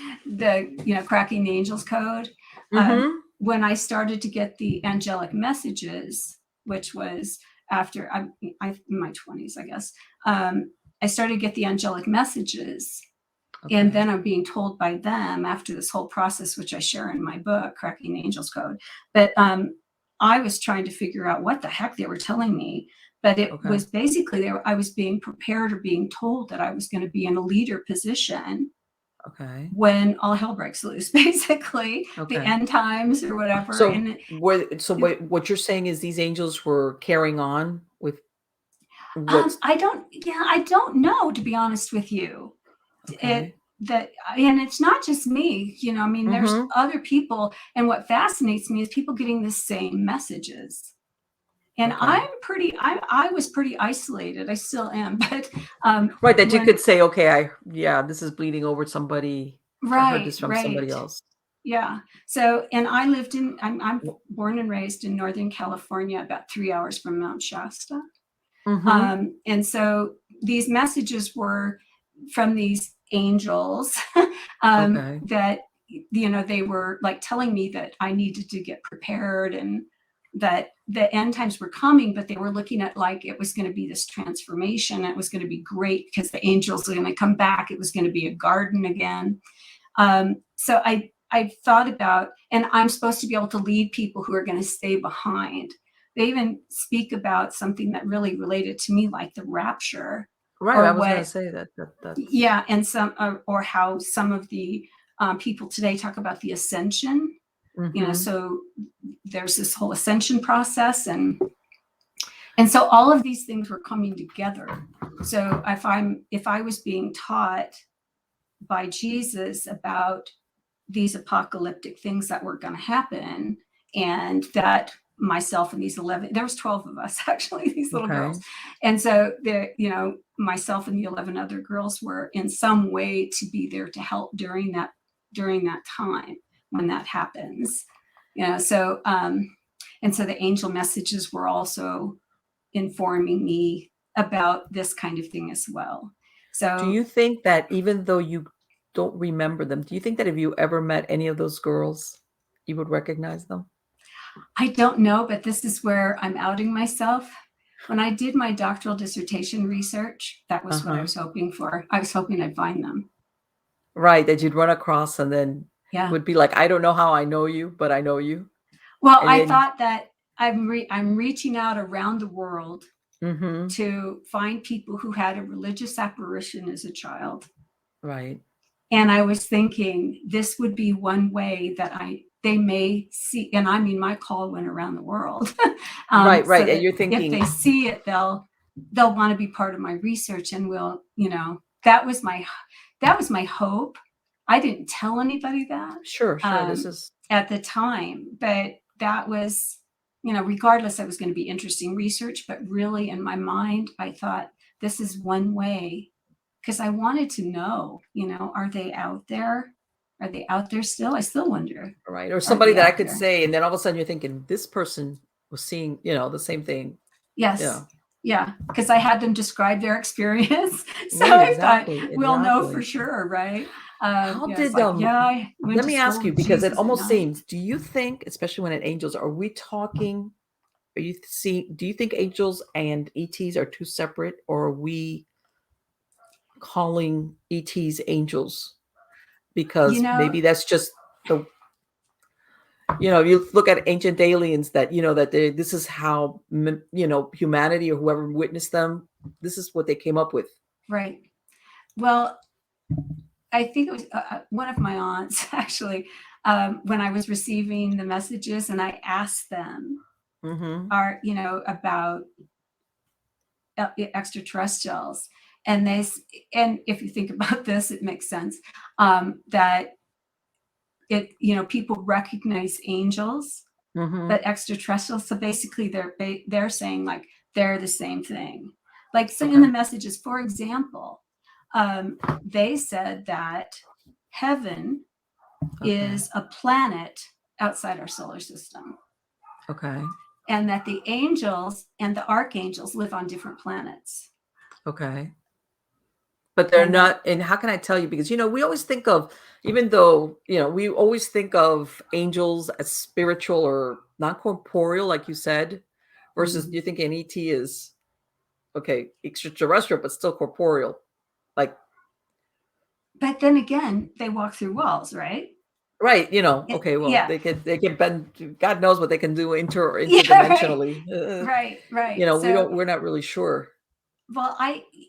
Cracking the Angel's Code. Mhm. When I started to get the angelic messages, which was after I'm in my 20s, I guess. I started to get the angelic messages, and Okay. then I'm being told by them, after this whole process, which I share in my book, Cracking the Angel's Code, that I was trying to figure out what the heck they were telling me. But it Okay. was basically, I was being prepared, or being told that I was going to be in a leader position Okay. when all hell breaks loose, basically, the Okay. end times or whatever. So, And it, what you're saying is these angels were carrying on with what's I don't know, to be honest with you. It okay. that And it's not just me, I mean, there's Mhm. other people, and what fascinates me is people getting the same messages. And Okay. I was pretty isolated. I still am, but Right, that you when could say, "Okay, yeah, this is bleeding over somebody. I heard right, this from somebody right. else." Yeah. So, and I'm W born and raised in Northern California, about 3 hours from Mount Shasta. Mhm. And so these messages were from these angels, Okay. that, they were like telling me that I needed to get prepared, and that the end times were coming, but they were looking at, like, it was going to be this transformation. It was going to be great, because the angels were going to come back. It was going to be a garden again. So I thought about, and I'm supposed to be able to lead people who are going to stay behind. They even speak about something that really related to me, like the rapture, Right, I or was gonna what, say that's yeah, and or how some of the people today talk about the ascension. mhm. So there's this whole ascension process, and so all of these things were coming together. So if I was being taught by Jesus about these apocalyptic things that were going to happen, and that myself and these 11, there was 12 of us, actually, these little girls. Okay. And so myself and the 11 other girls were in some way to be there to help during that time when that happens. And so the angel messages were also informing me about this kind of thing as well. Do So you think that even though you don't remember them, do you think that if you ever met any of those girls, you would recognize them? I don't know, but this is where I'm outing myself. When I did my doctoral dissertation research, that was what I Uh-huh. was hoping for. I was hoping I'd find them. Right, that you'd run across and then Yeah. would be like, "I don't know how I know you, but I know you." Well, And I then thought that I'm reaching out around the world mhm. to find people who had a religious apparition as a child. Right. And I was thinking this would be one way that they may see, and I mean, my call went around the world, Right, so right, and that you're if they thinking see it, they'll want to be part of my research, and that was my hope. I didn't tell anybody that sure, sure, this um, is at the time, but that was, regardless, that was going to be interesting research. But really, in my mind, I thought this is one way, because I wanted to know, are they out there? Are they out there still? I still wonder. Right. Or Are somebody they that I out could there? say, and then all of a sudden you're thinking, this person was seeing, the same thing. Yes. Yeah. Because I had them describe their experience. So Right, I thought, exactly. we'll know for Exactly. sure, right? How Yeah, it's did like, yeah, I went let to me school ask you, with because it Jesus at almost night. seems, do you think, especially when at angels, do you think angels and ETs are two separate, or are we calling ETs angels? You Because know, maybe that's just the, you look at ancient aliens that, that this is how, humanity or whoever witnessed them, this is what they came up with. right. Well, I think it was one of my aunts, actually, when I was receiving the messages, and I asked them, Mm-hmm. about extraterrestrials. And if you think about this, it makes sense, that people recognize angels, Mm-hmm. but extraterrestrials. So basically, they're saying like they're the same thing. Like, so in the Okay. messages, for example, they said that heaven Okay. is a planet outside our solar system, Okay. and that the angels and the archangels live on different planets. Okay. But they're And that, not, and how can I tell you? Because, we always think of, even though, we always think of angels as spiritual or non-corporeal, like you said, versus you think an ET is, okay, extraterrestrial, but still corporeal. Like, but then again, they walk through walls, right? right, okay, well, Yeah. they can bend, God knows what they can do Yeah, right. interdimensionally. Right. So, We're not really sure. well,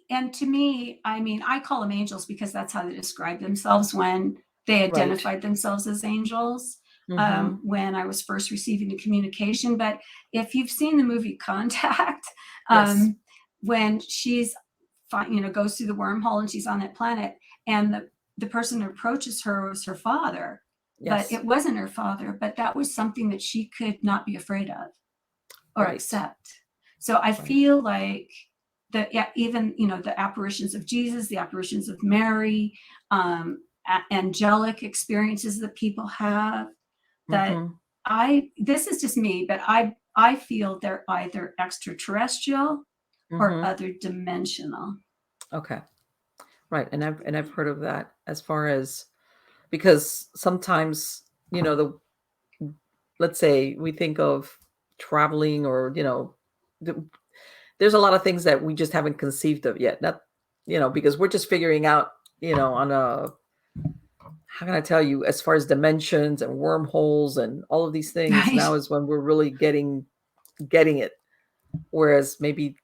and to me, I mean, I call them angels because that's how they describe themselves when they Right. identified themselves as angels, Mm-hmm. when I was first receiving the communication. But if you've seen the movie Contact, Yes. when she's goes through the wormhole and she's on that planet, and the person who approaches her was her father, but Yes. it wasn't her father, but that was something that she could not be afraid of or Right. accept. So I Right. feel like even the apparitions of Jesus, the apparitions of Mary, angelic experiences that people have, that Mm-hmm. this is just me, but I feel they're either extraterrestrial or Mm-hmm. other dimensional. Okay. Right. And I've heard of that, as far as, because sometimes, the let's say we think of traveling, or, the, there's a lot of things that we just haven't conceived of yet. Not, because we're just figuring out, on a, how can I tell you, as far as dimensions and wormholes and all of these things, Right. now is when we're really getting it. Whereas maybe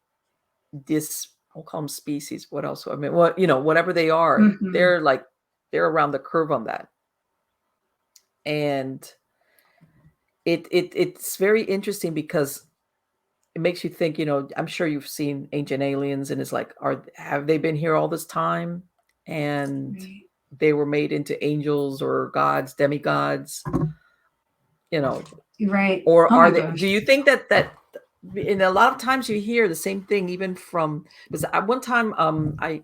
this, I'll call them species. What else? I mean, what, whatever they are, Mm-hmm. they're around the curve on that. And it's very interesting, because it makes you think, I'm sure you've seen Ancient Aliens, and it's like, have they been here all this time? And Right. they were made into angels or gods, demigods, you know, Right. or Oh are my they, do gosh. you think that in a lot of times you hear the same thing, even from, because at one time, I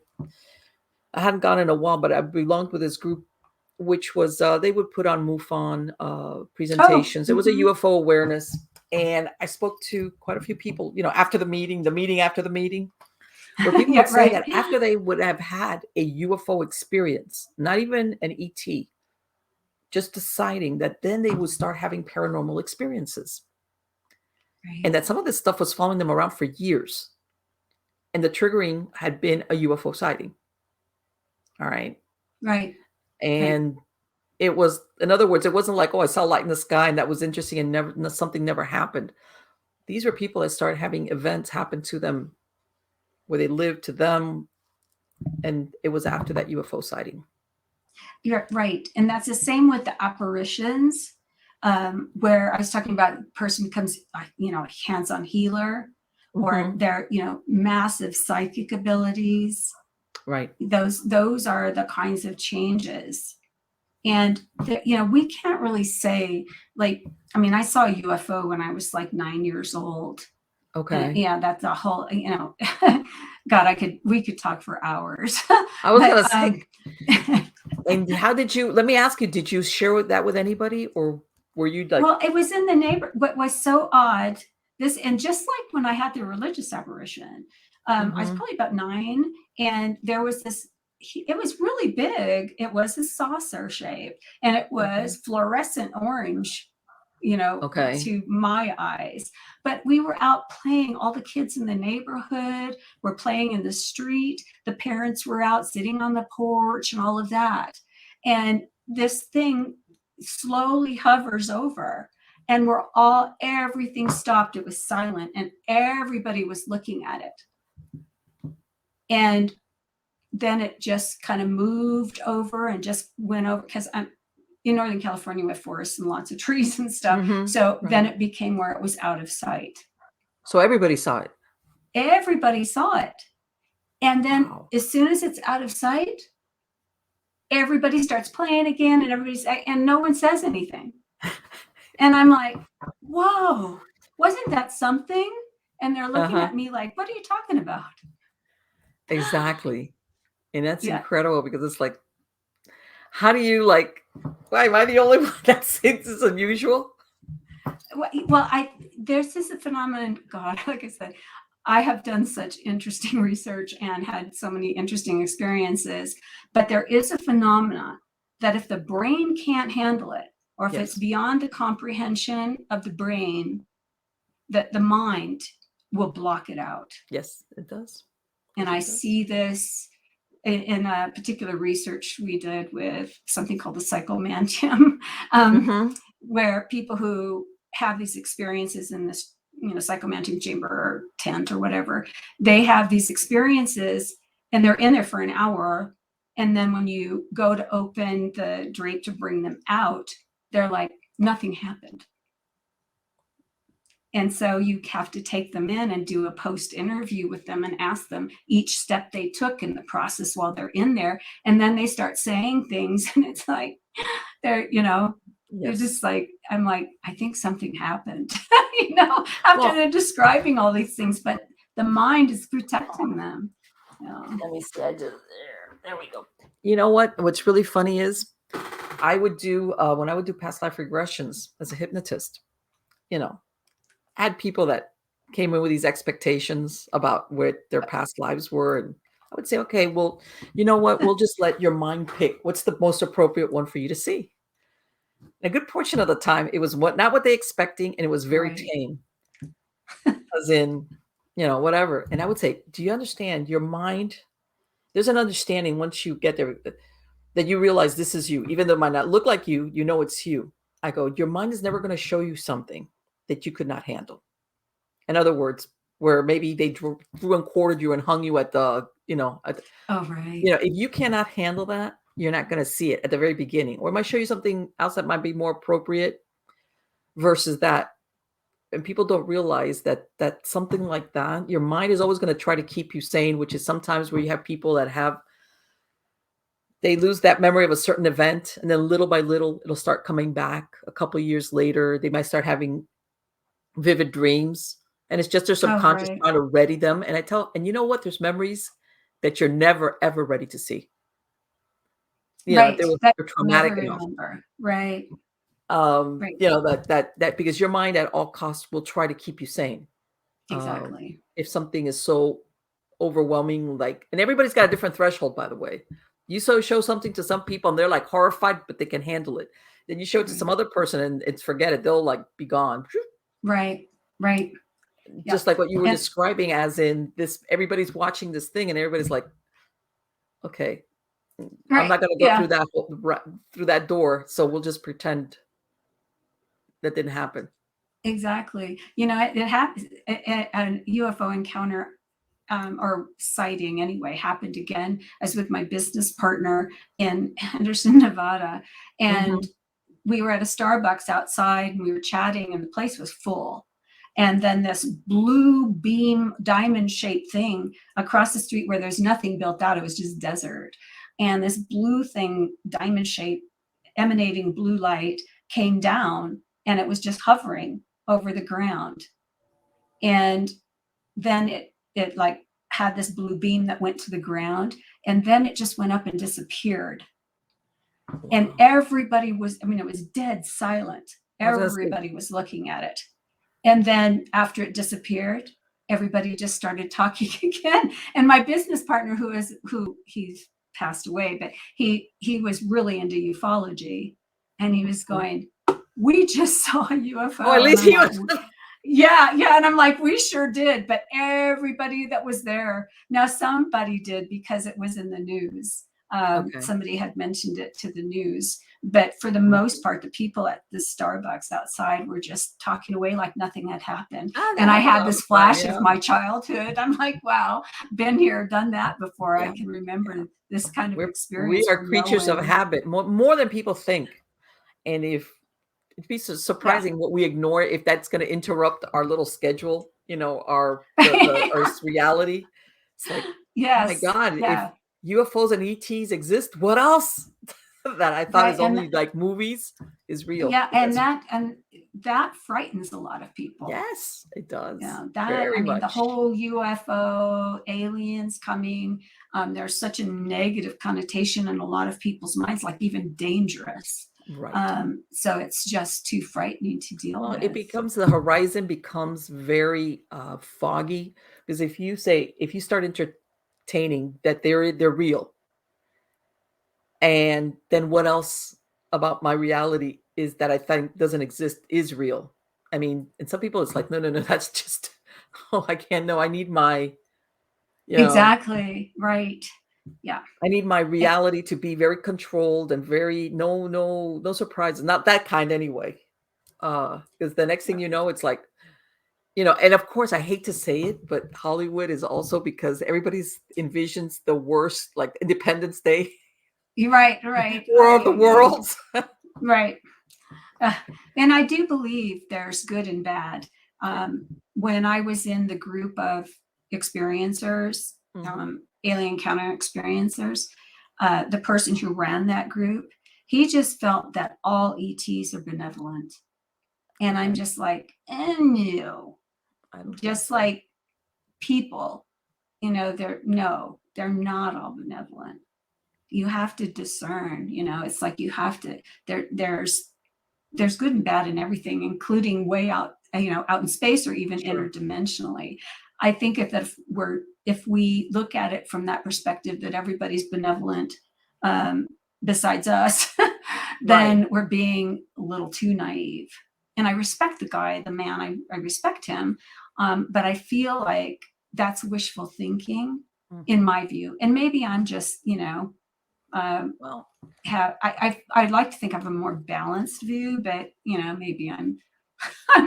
hadn't gone in a while, but I belonged with this group, which was, they would put on MUFON Oh. presentations. It was a Mm-hmm. UFO awareness, and I spoke to quite a few people, after the meeting after the meeting, where people would Yeah. say Right. that after they would have had a UFO experience, not even an ET, just a sighting, that then they would start having paranormal experiences, Right. and that some of this stuff was following them around for years, and the triggering had been a UFO sighting. All right. Right. Right. And it was, in other words, it wasn't like, oh, I saw light in the sky and that was interesting, and something never happened. These were people that started having events happen to them, where they lived to them, and it was after that UFO sighting. You're right. And that's the same with the apparitions, where I was talking about a person becomes, hands-on healer, or Mm-hmm. their, massive psychic abilities. Right. Those are the kinds of changes. And, we can't really say, like, I mean, I saw a UFO when I was like 9 years old. Okay. Yeah, that's a whole, God, we could talk for hours. I was But gonna say, and how did you, let me ask you, did you share that with anybody, or were you like, well, it was in the what was so odd, and just like when I had the religious apparition, I was mhm, probably about 9, and there was this, it was really big. It was a saucer shape, and it mhm, was fluorescent orange, okay, to my eyes. But we were out playing. All the kids in the neighborhood were playing in the street. The parents were out sitting on the porch and all of that. And this thing slowly hovers over, and everything stopped. It was silent, and everybody was looking at it. And then it just kind of moved over and just went over, because I'm in Northern California with forests and lots of trees and stuff. mhm, So then right. it became where it was out of sight. So everybody saw it. Everybody saw it. And then Wow. as soon as it's out of sight, everybody starts playing again, and no one says anything. And I'm like, whoa, wasn't that something? And they're looking Uh-huh. at me like, what are you talking about? Exactly. And that's Yeah. incredible because it's like, how do you like, why am I the only one that thinks it's unusual? Well, there's this phenomenon, God, like I said, I have done such interesting research and had so many interesting experiences, but there is a phenomena that if the brain can't handle it, or if it's Yes. beyond the comprehension of the brain, that the mind will block it out. Yes, it does. And Yes, I it does. see this in a particular research we did with something called the psychomantium, Mhm. where people who have these experiences in this, psychomantium chamber or tent or whatever, they have these experiences, and they're in there for an hour. And then when you go to open the drape to bring them out, they're like, nothing happened. And so you have to take them in and do a post interview with them and ask them each step they took in the process while they're in there. And then they start saying things, and it's like, they're Yes. just like, I'm like, I think something happened, after Well, they're describing all these things, but the mind is protecting them. let me see. I just there we go. You know what? What's really funny is I would do when I would do past life regressions as a hypnotist, you know, I had people that came in with these expectations about what their past lives were. And I would say, okay, well, you know what? We'll just let your mind pick what's the most appropriate one for you to see. A good portion of the time, it was what not what they expecting, and it was very Right. tame, as in, whatever. And I would say, do you understand your mind? There's an understanding once you get there that you realize this is you, even though it might not look like you know it's you. I go, your mind is never going to show you something that you could not handle. In other words, where maybe they drew and quartered you and hung you at the, Oh, right. if you cannot handle that, you're not going to see it at the very beginning, or it might show you something else that might be more appropriate versus that. And people don't realize that something like that, your mind is always going to try to keep you sane, which is sometimes where you have people that they lose that memory of a certain event, and then little by little, it'll start coming back. A couple of years later, they might start having vivid dreams, and it's just their Oh, subconscious right. trying to ready them. And you know what? There's memories that you're never ever ready to see. Right. That They're you'll traumatic never enough. remember. Right. Right. That because your mind at all costs will try to keep you sane. Exactly. If something is so overwhelming, like, and everybody's got a different threshold, by the way. You show something to some people and they're like horrified, but they can handle it. Then you show it to Right. some other person and it's forget it. They'll like be gone. Right. Right. Just Yep. like what you were And describing, as in this, everybody's watching this thing and everybody's like, okay, I'm right. not going to go Yeah. through that door. So we'll just pretend that didn't happen. Exactly. It happens. A UFO encounter, or sighting anyway, happened again as with my business partner in Henderson, Nevada. And Hmm. we were at a Starbucks outside and we were chatting and the place was full. And then this blue beam diamond shaped thing across the street where there's nothing built out, it was just desert. And this blue thing, diamond shaped, emanating blue light, came down, and it was just hovering over the ground. And then it like had this blue beam that went to the ground, and then it just went up and disappeared. Wow. And everybody was, I mean, it was dead silent. Everybody was looking at it. And then after it disappeared, everybody just started talking again. And my business partner, who he's passed away, but he was really into ufology, and he was going, "We just saw a UFO." Oh, at least he was. Yeah. And I'm like, we sure did. But everybody that was there, now somebody did because it was in the news. Somebody had mentioned it to the news, but for the most part, the people at the Starbucks outside were just talking away like nothing had happened. And I had this flash of my childhood. I'm like, wow, been here, done that before. I can remember this kind of experience. We are creatures of habit, more than people think. And it'd be so surprising what we ignore, if that's going to interrupt our little schedule, our reality. It's like, oh my God, if UFOs and ETs exist, what else that I thought is only like movies is real. Yeah, and that frightens a lot of people. Yes, it does. Yeah, the whole UFO aliens coming, there's such a negative connotation in a lot of people's minds, like even dangerous. Right. So it's just too frightening to deal with. It becomes, the horizon becomes very foggy, because if you start entertaining that they're real, and then what else about my reality is that I think doesn't exist is real. I mean, and some people it's like, no, that's just, I can't know. I need my, exactly right. Yeah. I need my reality to be very controlled and very no surprises. Not that kind anyway. Because the next thing you know, it's like, and of course I hate to say it, but Hollywood is also, because everybody's envisions the worst, like Independence Day. Right. War of the Worlds. Right. And I do believe there's good and bad. When I was in the group of experiencers, alien encounter experiencers, the person who ran that group, he just felt that all ETs are benevolent. And I'm just like, no. Just like people, they're not all benevolent. You have to discern, it's like you have to, there's good and bad in everything, including way out, out in space, or even interdimensionally. I think if we look at it from that perspective, that everybody's benevolent, besides us, then we're being a little too naive. And I respect the guy, the man, I respect him. But I feel like that's wishful thinking, in my view. And maybe I'm just, I'd like to think I have a more balanced view, but maybe I'm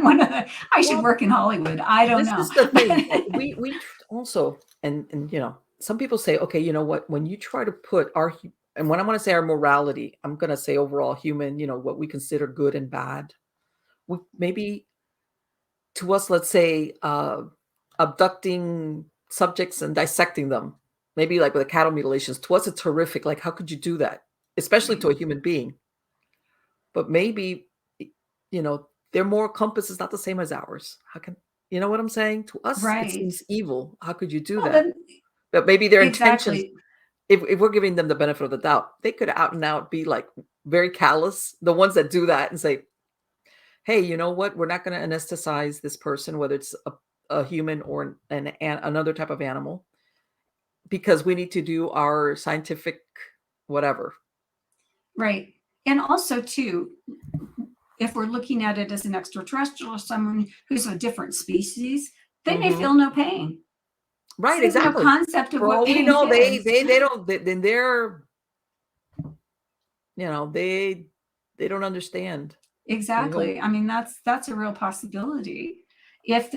one of the, I should work in Hollywood. I don't know. This is the thing. we also, and some people say, okay, you know what, when you try to put and when I want to say our morality, I'm going to say overall human, what we consider good and bad. Maybe to us, let's say, abducting subjects and dissecting them, maybe like with the cattle mutilations, to us it's horrific. Like, how could you do that? Especially to a human being. But maybe, their moral compass is not the same as ours. How can, you know what I'm saying? To us, it seems evil. How could you do that? But maybe their intentions, if we're giving them the benefit of the doubt, they could out and out be like very callous. The ones that do that and say, hey, you know what? We're not going to anesthetize this person, whether it's a human or another type of animal, because we need to do our scientific whatever. Right. And also, too, if we're looking at it as an extraterrestrial or someone who's a different species, they may feel no pain. Right, so exactly. No concept of what pain know, is. they don't. Then they're, they don't understand. Exactly. I mean, that's a real possibility.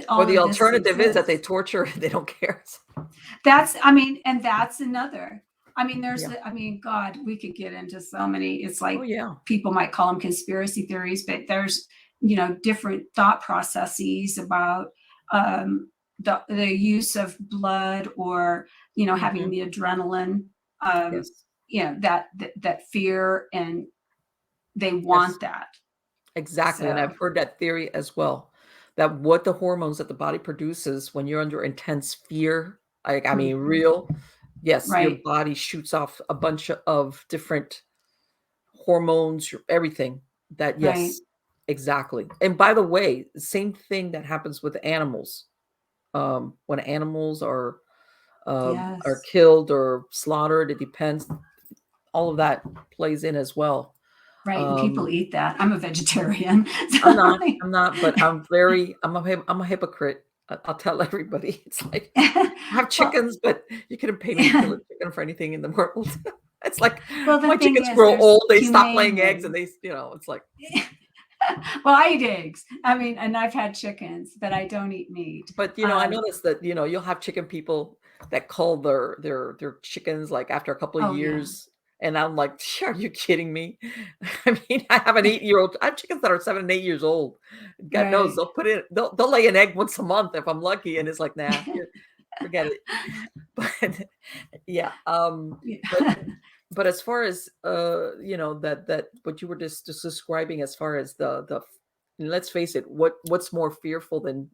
Or the alternative is that they torture, they don't care. That's another. I mean, God, we could get into so many. It's like, people might call them conspiracy theories, but there's, different thought processes about the use of blood, or, having the adrenaline, that fear, and they want that. Exactly. And I've heard that theory as well, that what the hormones that the body produces when you're under intense fear, like, I mean, Mhm. real, yes, your Right, body shoots off a bunch of different hormones, everything that, right. yes, exactly. And by the way, the same thing that happens with animals. When animals are Yes. killed or slaughtered, it depends. All of that plays in as well. Right, and people Um, eat that. I'm a vegetarian, I'm so not, I'm not, but I'm a hypocrite. I'll tell everybody. It's like I have well, chickens, but you couldn't pay me to kill a chicken for anything in the world. It's like well, the my thing chickens is, grow there's old, they stop laying eggs, and humanely. it's like, Well, I eat eggs. I mean, and I've had chickens, but I don't eat meat. but I noticed that you'll have chicken people that call their chickens like after a couple of Oh, yeah. years, and I'm like, are you kidding me? I mean, I have an 8-year old. I have chickens that are 7 and 8 years old. God knows Right. they'll lay an egg once a month if I'm lucky, and it's like, nah, forget it. But yeah, but Yeah. but as far as that what you were just describing, as far as the and let's face it, what's more fearful than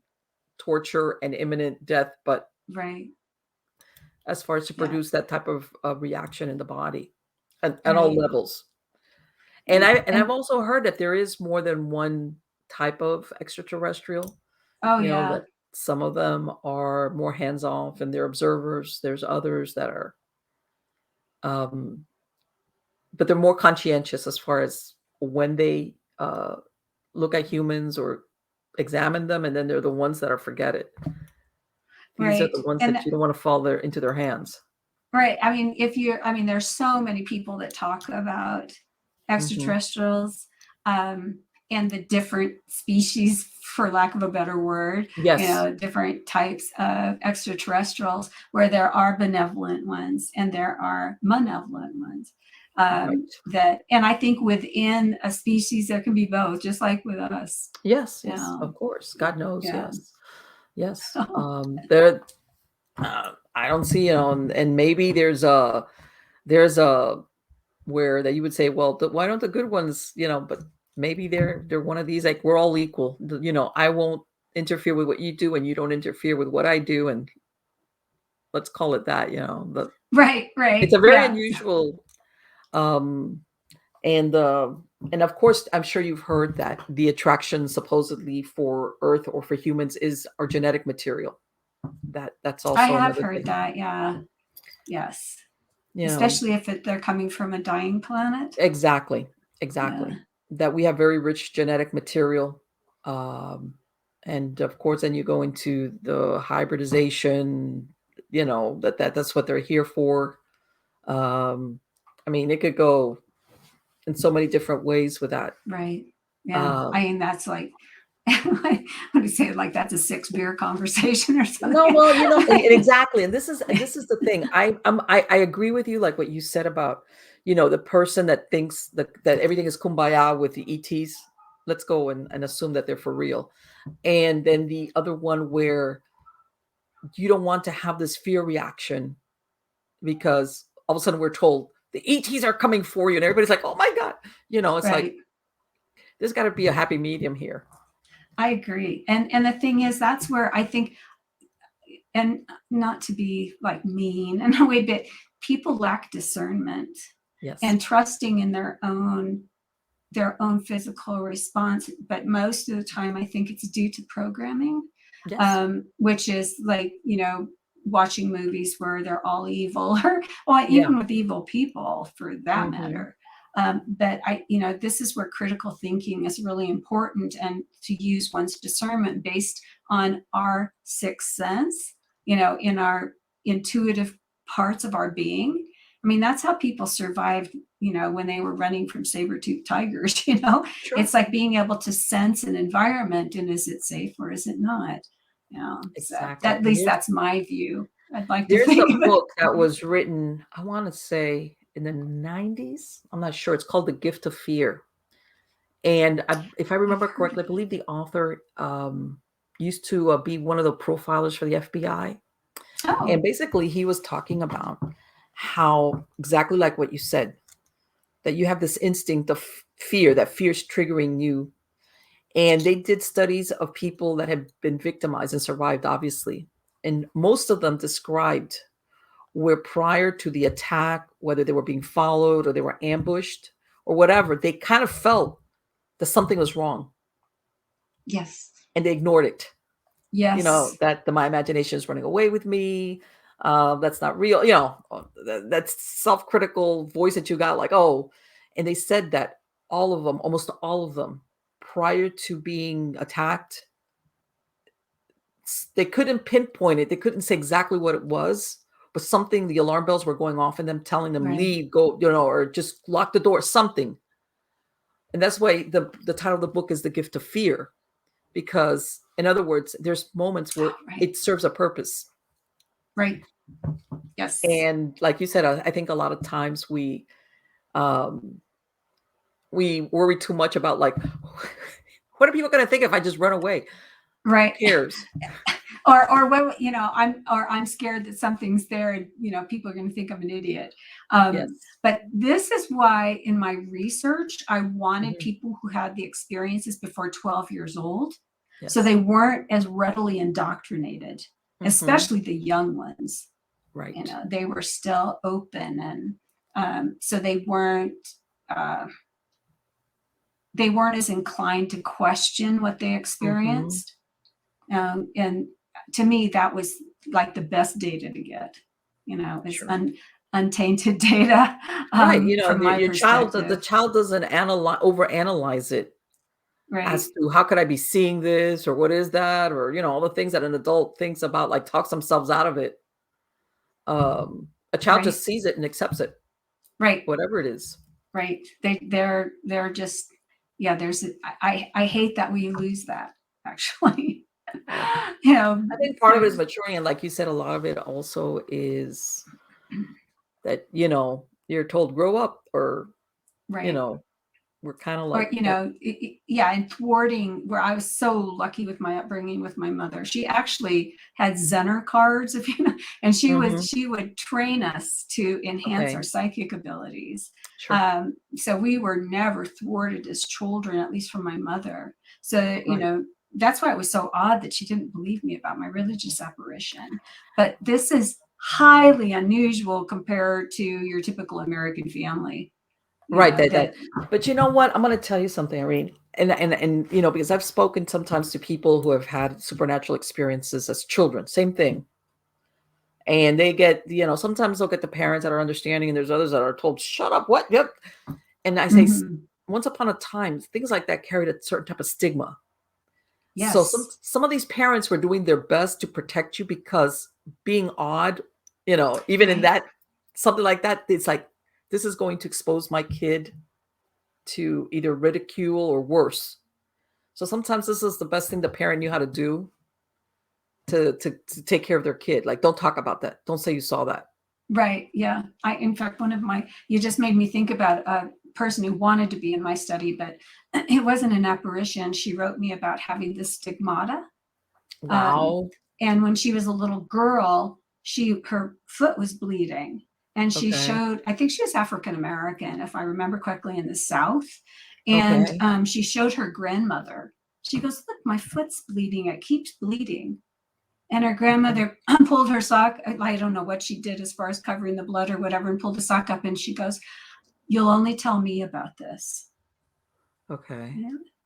torture and imminent death, but Right. as far as to Yeah. produce that type of reaction in the body at all Right. levels. And And I've also heard that there is more than one type of extraterrestrial, oh, yeah. that some of them are more hands off and they're observers. There's others that are, um, but they're more conscientious as far as when they look at humans or examine them, and then they're the ones that are forget it. These are Right. the ones And that you don't want to fall into their hands. right. I mean, there's so many people that talk about Mhm. extraterrestrials, um, and the different species, for lack of a better word, Yes. different types of extraterrestrials, where there are benevolent ones and there are malevolent ones. Right. And I think within a species there can be both, just like with us. Yes, yes, Yeah, of course. God knows, yeah. yes. Yes. There I don't see, and maybe there's a where that you would say, well, why don't the good ones, but maybe they're one of these, like, we're all equal. I won't interfere with what you do and you don't interfere with what I do, and let's call it that, but Right, it's right, a very yeah. unusual, um and and of course, I'm sure you've heard that the attraction supposedly for Earth or for humans is our genetic material. That's I also have another heard thing. that, yeah. Yes. You know, Especially if they're coming from a dying planet. exactly, Yeah. exactly. That we have very rich genetic material. Um, and of course, then you go into the hybridization, that's what they're here for. Um, I mean, it could go in so many different ways with that. Right. Yeah. Um, I mean, that's like, what do you say? Like, that's a six beer conversation or No, something. well, exactly, and this is the thing. I agree with you, like what you said about, the person that thinks that everything is kumbaya with the ETs. Let's go and assume that they're for real. And then the other one where you don't want to have this fear reaction because all of a sudden we're told the ETs are coming for you, and everybody's like, "Oh my God." It's like Right. there's got to be a happy medium here. I agree. And the thing is, that's where I think, and not to be like mean in a way, but people lack discernment Yes. and trusting in their own physical response. But most of the time, I think it's due to programming, Yes. which is like, watching movies where they're all evil, or well, Yeah. even with evil people for that Mhm. matter. But this is where critical thinking is really important, and to use one's discernment based on our sixth sense, in our intuitive parts of our being. I mean, that's how people survived, when they were running from saber-toothed tigers. Sure. It's like being able to sense an environment, and is it safe or is it not? So Exactly. at And least that's my view. I'd like to there's a think of it book that that way. was written, I want to say in the 90s. I'm not sure. It's called The Gift of Fear. And if I I've remember heard correctly, of I it. believe the author used to be one of the profilers for the FBI. And Oh, basically, he was talking about how, exactly like what you said, that you have this instinct of fear, that fear's triggering you. And they did studies of people that had been victimized and survived, obviously. And most of them described where prior to the attack, whether they were being followed or they were ambushed or whatever, they kind of felt that something was wrong Yes. and they ignored it. Yes. That my imagination is running away with me. That's not real. That's self-critical voice that you got, like, oh, and they said that all of them, almost all of them, prior to being attacked, they couldn't pinpoint it. They couldn't say exactly what it was, but something, the alarm bells were going off and them telling them, Right. leave, go, or just lock the door, something. And that's why the title of the book is The Gift of Fear, because in other words, there's moments where Right. it serves a purpose. Right. Yes. And like you said, I think a lot of times we worry too much about, like, what are people going to think if I just run away? Right. Who cares? or what, I'm scared that something's there and people are going to think I'm an idiot. Yes. But this is why in my research I wanted Mhm. people who had the experiences before 12 years old, Yes. so they weren't as readily indoctrinated, Mhm. especially the young ones. Right. They were still open, and so they weren't as inclined to question what they Mhm. experienced. And to me, that was like the best data to get, is Sure. untainted data. Right. From my Your child, the perspective. child doesn't overanalyze it Right. as to how could I be seeing this, or what is that, or all the things that an adult thinks about, like, talks themselves out of it. A child Right. just sees it and accepts it, Right. whatever it is. Right. They're just, yeah, I hate that we lose that, actually. I think part of it is maturing, and like you said, a lot of it also is that, you're told grow up, or, Right. we're kind of Or, like, yeah, and thwarting, where I was so lucky with my upbringing with my mother. She actually had Zener cards, and she would train us to enhance okay, our psychic abilities. sure, So we were never thwarted as children, at least from my mother. So, right. that's why it was so odd that she didn't believe me about my religious apparition. But this is highly unusual compared to your typical American family. Right, but you know what? I'm gonna tell you something, Irene, and because I've spoken sometimes to people who have had supernatural experiences as children, same thing. And they get, sometimes they'll get the parents that are understanding, and there's others that are told, "Shut up, what?" Yep. And I say, Mhm. once upon a time, things like that carried a certain type of stigma. So some Yes. some of these parents were doing their best to protect you, because being odd, even in Right. that, something like that, it's like, this is going to expose my kid to either ridicule or worse. So sometimes this is the best thing the parent knew how to do to take care of their kid. Like, don't talk about that. Don't say you saw that. Right. Yeah. In fact, you just made me think about a person who wanted to be in my study, but it wasn't an apparition. She wrote me about having this stigmata. Um, Wow. and when she was a little girl, her foot was bleeding. And she Okay. showed, I think she was African American, if I remember correctly, in the South. And Okay. she showed her grandmother. She goes, "Look, my foot's bleeding. It keeps bleeding." And her grandmother pulled her sock. I don't know what she did as far as covering the blood or whatever, and pulled the sock up. And she goes, "You'll only tell me about this." Okay.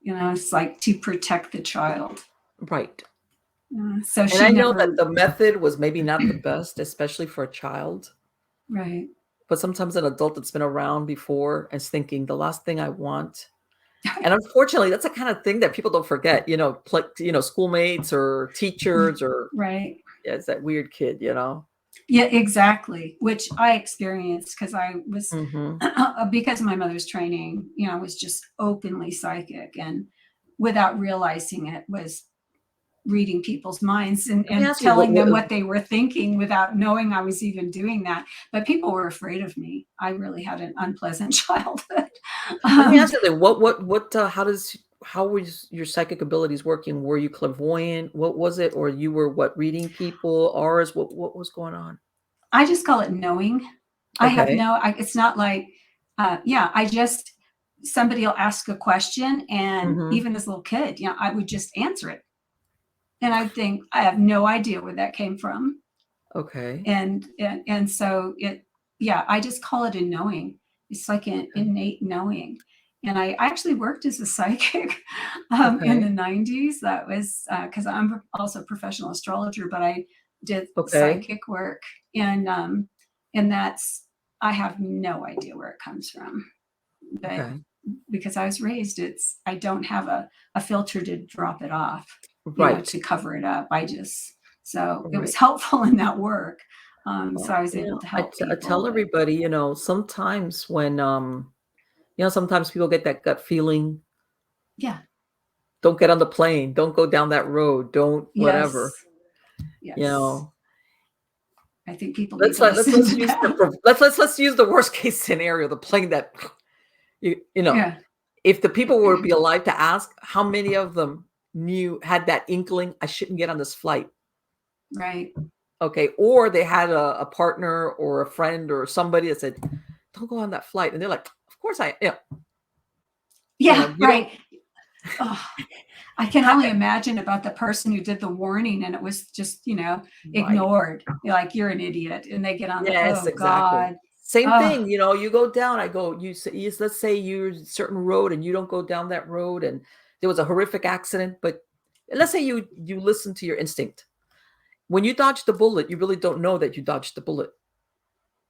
It's like to protect the child. Right. So And she I know that never, the method was maybe not the best, especially for a child. right. But sometimes an adult that's been around before is thinking, the last thing I want. And unfortunately, that's the kind of thing that people don't forget, schoolmates or teachers, or, Right. yeah, it's that weird kid. Yeah, exactly. Which I experienced because I was, Hmm. because of my mother's training, I was just openly psychic, and without realizing it, was reading people's minds and, Let me and ask you, telling them what they were thinking without knowing I was even doing that. But people were afraid of me. I really had an unpleasant childhood. let me Um, ask you, then, how was your psychic abilities working? Were you clairvoyant? What was it? Or you were what, reading people, auras? What was going on? I just call it knowing. Okay. It's not like, yeah, I just, somebody will ask a question, and Mhm. even as a little kid, I would just answer it. And I'd think, I have no idea where that came from. Okay. And so yeah, I just call it a knowing. It's like an Okay. innate knowing. And I actually worked as a psychic in the Okay. 90s. That was because I'm also a professional astrologer, but I did Okay. psychic work. And that's, I have no idea where it comes from. But Okay. because I was raised, I don't have a filter to drop it off, Right. to cover it up. So it was Right. helpful in that work. So Well, I was able to help I people, tell but everybody, sometimes when, sometimes people get that gut feeling, yeah, don't get on the plane, don't go down that road, don't whatever, yes, you yes. know. I think people need Let's to let let's listen let's to use that. let's use the worst case scenario, the plane that you know, Yeah, if the people were to be alive to ask, how many of them had that inkling, I shouldn't get on this flight? right. Okay, or they had a partner or a friend or somebody that said, "Don't go on that flight," and they're like, "Of course I," Yeah, you don't right. Oh, I can ha only imagine about the person who did the warning and it was just, right. ignored. You're like, you're an idiot. And they get on the, Yes, oh exactly. God. Same Oh, thing, you go down, I go, let's say you're a certain road and you don't go down that road and there was a horrific accident, but let's say you listen to your instinct. When you dodge the bullet, you really don't know that you dodged the bullet.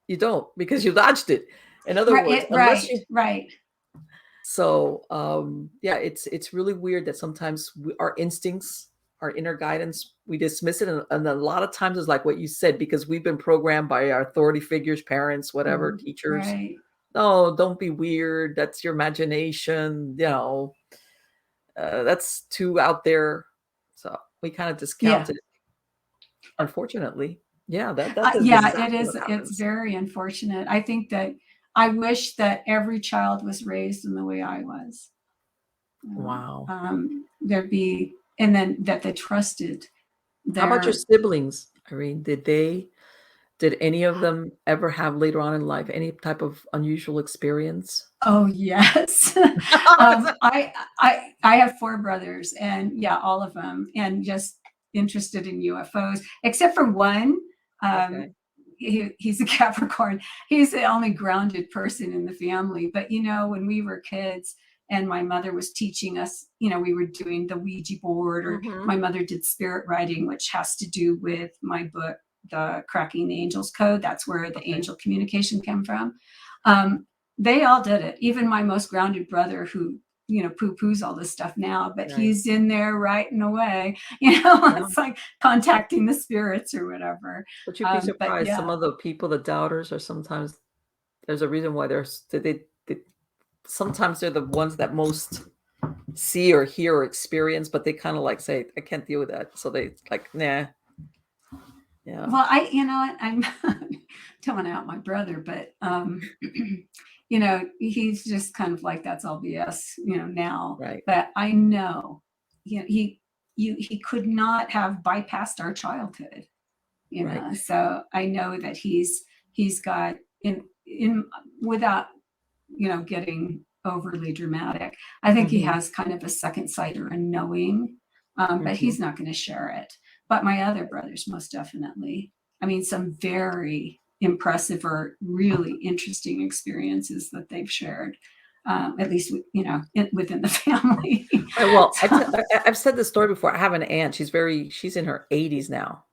You don't because you dodged it. In other words, unless right, you right. so yeah, it's really weird that sometimes our instincts, our inner guidance, we dismiss it, and a lot of times it's like what you said because we've been programmed by our authority figures, parents, whatever, teachers. Right. Oh, don't be weird. That's your imagination. That's too out there. So we kind of Yeah. discount it. Unfortunately, yeah, that is Yeah, it exactly what is. It's happens. very unfortunate. I think that I wish that every child was raised in the way I was. Wow. There'd be, and then that they trusted How about your their, siblings, Irene? Did any of them ever have later on in life any type of unusual experience? oh yes. I have four brothers, and yeah, all of them, and just interested in UFOs, except for one. Um, Okay. he's a Capricorn. He's the only grounded person in the family. But when we were kids and my mother was teaching us, we were doing the Ouija board, or Mhm. my mother did spirit writing, which has to do with my book, The Cracking the Angels Code. That's where the Okay. angel communication came from. Um, they all did it. Even my most grounded brother, who poo-poos all this stuff now, but Right. he's in there writing away. Yeah. It's like contacting the spirits or whatever. But you'd be But surprised. yeah, Some of the people, the doubters, are sometimes there's a reason why they sometimes they're the ones that most see or hear or experience, but they kind of like say, I can't deal with that. So they like, nah. Yeah. well, I'm don't want to out my brother, but he's just kind of like, that's all BS, now. Right. But I know, he could not have bypassed our childhood, Right. So I know that he's got in without getting overly dramatic. I think he Hmm. has kind of a second sight or a knowing, but Hmm. he's not going to share it. But my other brothers, most definitely. I mean, some very impressive or really interesting experiences that they've shared, at least within the family. Right. Well, So, I've said this story before. I have an aunt. She's in her 80s now.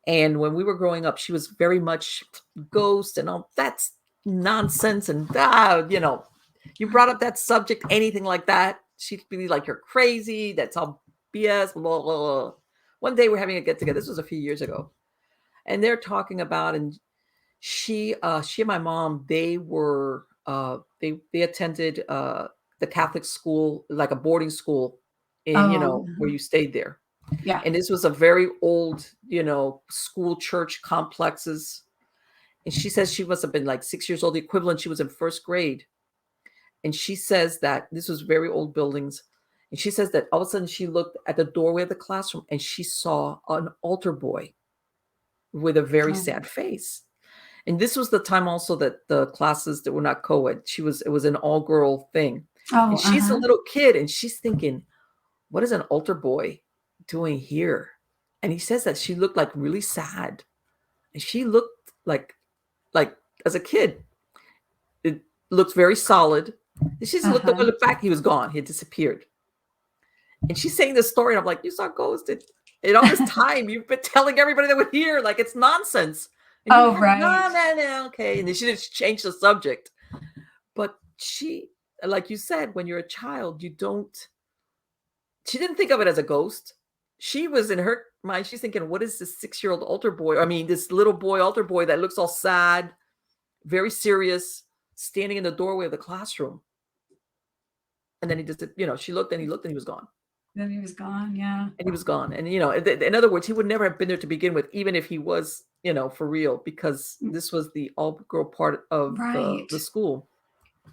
And when we were growing up, she was very much ghost and all that's nonsense. And you brought up that subject, anything like that, she'd be like, "You're crazy. That's all BS." Blah, blah, blah. One day we're having a get together. This was a few years ago, and they're talking about, and she and my mom, they attended the Catholic school, like a boarding school, in oh, where you stayed there. yeah. And this was a very old, school church complexes. And she says she must have been like 6 years old, the equivalent. She was in first grade. And she says that this was very old buildings. And she says that all of a sudden she looked at the doorway of the classroom and she saw an altar boy with a very Oh, sad face. And this was the time also that the classes that were not co-ed, it was an all-girl thing. And Oh, she's a little kid and she's thinking, what is an altar boy doing here? And he says that she looked like really sad. And she looked like as a kid, it looked very solid. And she just looked up and looked back, he was gone. He had disappeared. And she's saying this story, and I'm like, you saw ghosts in all this time. You've been telling everybody that we're here, like it's nonsense. And oh, right. no, okay. And then she just changed the subject. But she, like you said, when you're a child, she didn't think of it as a ghost. She was in her mind, she's thinking, what is this 6-year-old altar boy? I mean, this little boy, altar boy that looks all sad, very serious, standing in the doorway of the classroom. And then he just, she looked and he looked and he was gone. Then he was gone. Yeah. And he was gone. And, in other words, he would never have been there to begin with, even if he was, for real, because this was the all-girl part of the school.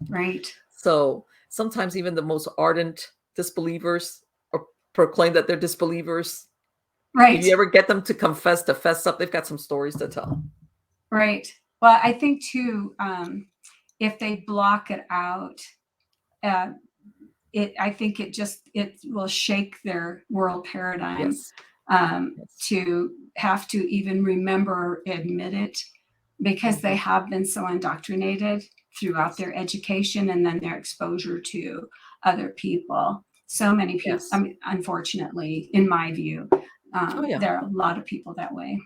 Right. So sometimes even the most ardent disbelievers or proclaim that they're disbelievers. Right. If you ever get them to fess up, they've got some stories to tell. Right. Well, I think too, if they block it out, I think it will shake their world paradigm. Yes. To have to even remember or admit it, because they have been so indoctrinated throughout their education and then their exposure to other people. So many people, Yes. I mean, unfortunately, in my view, there are a lot of people that way.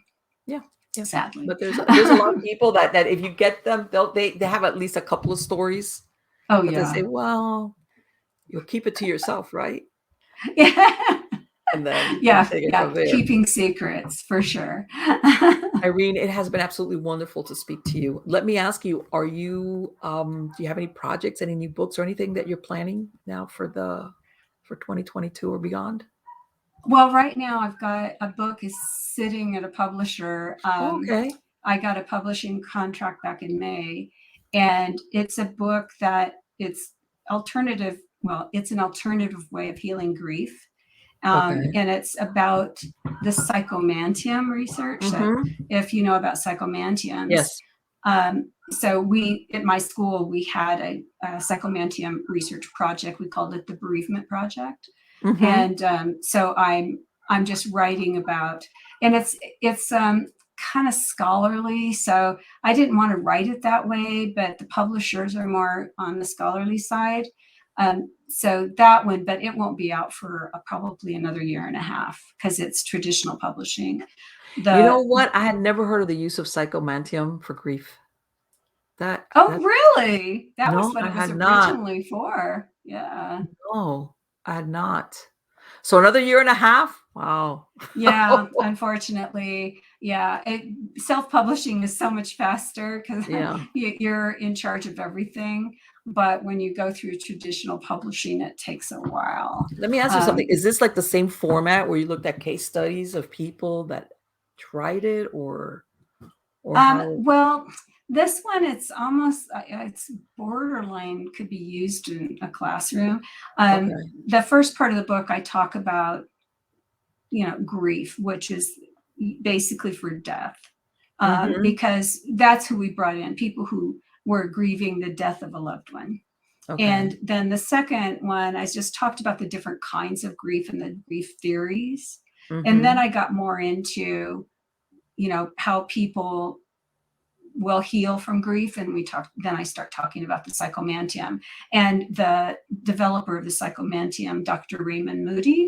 Yeah. Sadly. But there's a lot of people that if you get them, they have at least a couple of stories. Oh, but yeah. They say, well, you'll keep it to yourself, right? Yeah. And then keeping secrets for sure. Irene, it has been absolutely wonderful to speak to you. Let me ask you, are you do you have any projects, any new books or anything that you're planning now for 2022 or beyond? Well, right now I've got a book is sitting at a publisher. Okay. I got a publishing contract back in May, and it's a book that it's alternative. Well, it's an alternative way of healing grief. And it's about the psychomantium research. So if you know about psychomantiums. Yes. So at my school, we had a psychomantium research project. We called it the Bereavement Project. And so I'm just writing about, and it's kind of scholarly. So I didn't want to write it that way, but the publishers are more on the scholarly side. So that one, but it won't be out for probably another 1.5 years because it's traditional publishing. You know what? I had never heard of the use of psychomantium for grief. Really? That was what I it was had originally for. Yeah. No, I had not. So another 1.5 years? Wow. Yeah, unfortunately. Yeah. Self-publishing is so much faster because you're in charge of everything. But when you go through traditional publishing, it takes a while. Let me ask you something. Is this like the same format where you looked at case studies of people that tried it or well, this one, it's almost, it's borderline could be used in a classroom. The first part of the book, I talk about, grief, which is basically for death, because that's who we brought in, people who were grieving the death of a loved one. And then the second one, I just talked about the different kinds of grief and the grief theories. And then I got more into, how people will heal from grief. And then I start talking about the psychomantium and the developer of the psychomantium, Dr. Raymond Moody.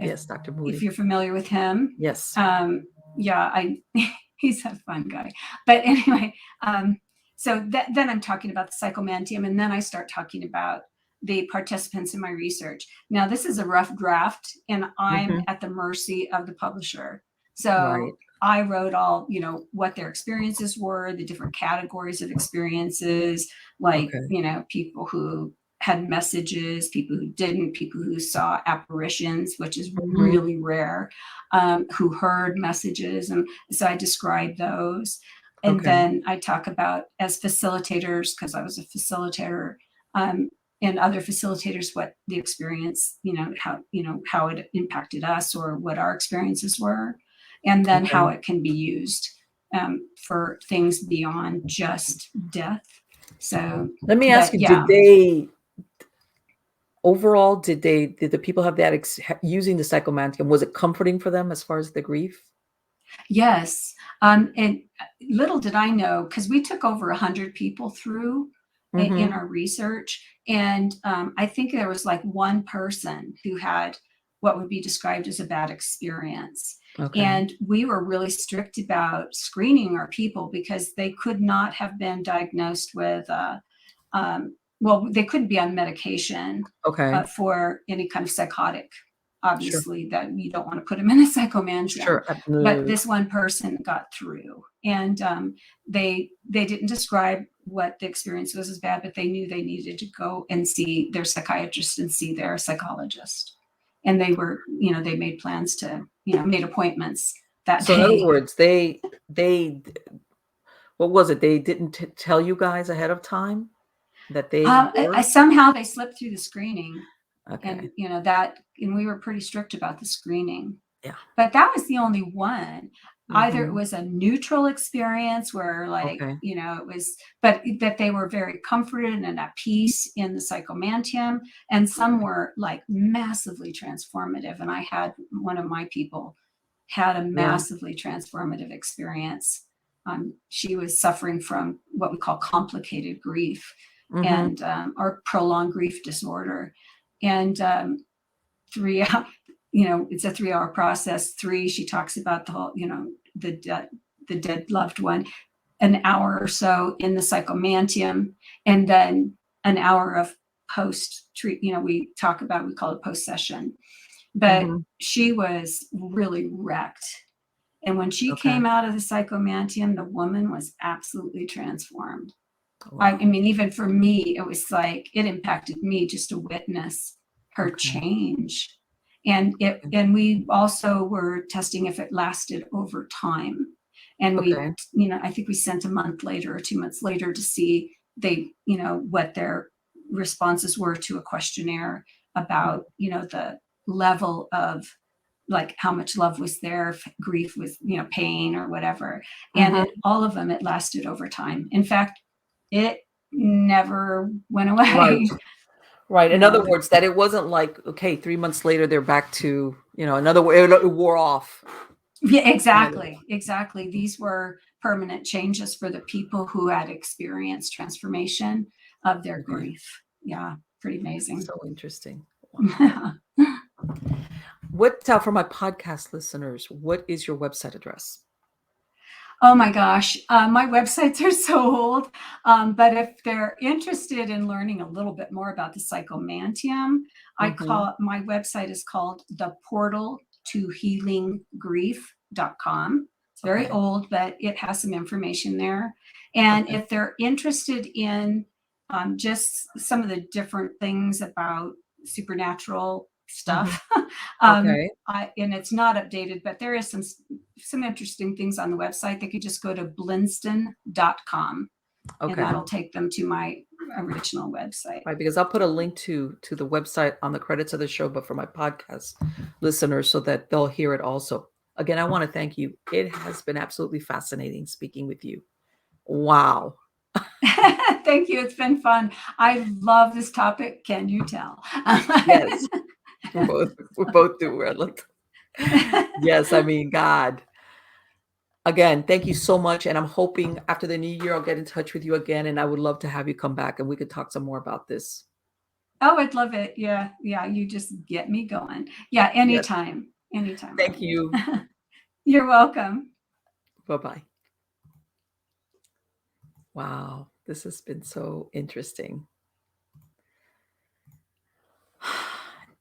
Yes, Dr. Moody. If you're familiar with him. Yes. He's a fun guy. But anyway, so then I'm talking about the psychomantium, and then I start talking about the participants in my research. Now, this is a rough draft, and I'm at the mercy of the publisher. So I wrote all, what their experiences were, the different categories of experiences, like, people who had messages, people who didn't, people who saw apparitions, which is really rare, who heard messages. And so I described those. And then I talk about, as facilitators, because I was a facilitator, and other facilitators, what the experience, how it impacted us or what our experiences were, and then how it can be used. for things beyond just death. So let me ask you, yeah. did the people have that using the psychomantium, was it comforting for them as far as the grief? Yes. And little did I know, because we took over 100 people through in our research. And I think there was like one person who had what would be described as a bad experience. Okay. And we were really strict about screening our people because they could not have been diagnosed with, well, they couldn't be on medication Okay. for any kind of psychotic. Sure. Obviously, that you don't want to put them in a psychomantium. Sure. But this one person got through, and they didn't describe what the experience was as bad, but they knew they needed to go and see their psychiatrist and see their psychologist. And they were, they made plans to, made appointments that So day. in other words, they what was it? They didn't tell you guys ahead of time that they were? Somehow they slipped through the screening. Okay. And, and we were pretty strict about the screening. Yeah. But that was the only one. Either it was a neutral experience where it was, but that they were very comforted and at peace in the psychomantium. And some were like massively transformative. And I had one of my people had a massively transformative experience. She was suffering from what we call complicated grief and or prolonged grief disorder. And it's a 3-hour process. 3, she talks about the whole, the dead loved one, an hour or so in the psychomantium, and then an hour of post-treat, we call it post-session. But she was really wrecked. And when she came out of the psychomantium, the woman was absolutely transformed. Wow. I mean, even for me, it was like, it impacted me just to witness her change. And we also were testing if it lasted over time. And we, I think we sent a month later or 2 months later to see what their responses were to a questionnaire about, the level of like how much love was there, if grief was, pain or whatever. And all of them, it lasted over time. In fact, it never went away. Right. In other words, that it wasn't like, okay, 3 months later, they're back to, another way, it wore off. Yeah, exactly. Exactly. These were permanent changes for the people who had experienced transformation of their grief. Yeah. Pretty amazing. So interesting. Wow. For my podcast listeners, what is your website address? Oh my gosh, my websites are so old. But if they're interested in learning a little bit more about the psychomantium, my website is called The Portal to Healing Grief.com. It's very old, but it has some information there. And if they're interested in just some of the different things about supernatural stuff, and it's not updated, but there is some interesting things on the website. They could just go to blinston.com and that'll take them to my original website. Right, because I'll put a link to the website on the credits of the show, but for my podcast listeners so that they'll hear it also. Again, I want to thank you. It has been absolutely fascinating speaking with you. Wow. Thank you. It's been fun. I love this topic. Can you tell? Yes. We both do. We're like, yes, I mean, God. Again, thank you so much. And I'm hoping after the new year, I'll get in touch with you again. And I would love to have you come back and we could talk some more about this. Oh, I'd love it. Yeah. Yeah. You just get me going. Yeah. Anytime. Yes. Anytime. Thank you. You're welcome. Bye-bye. Wow. This has been so interesting.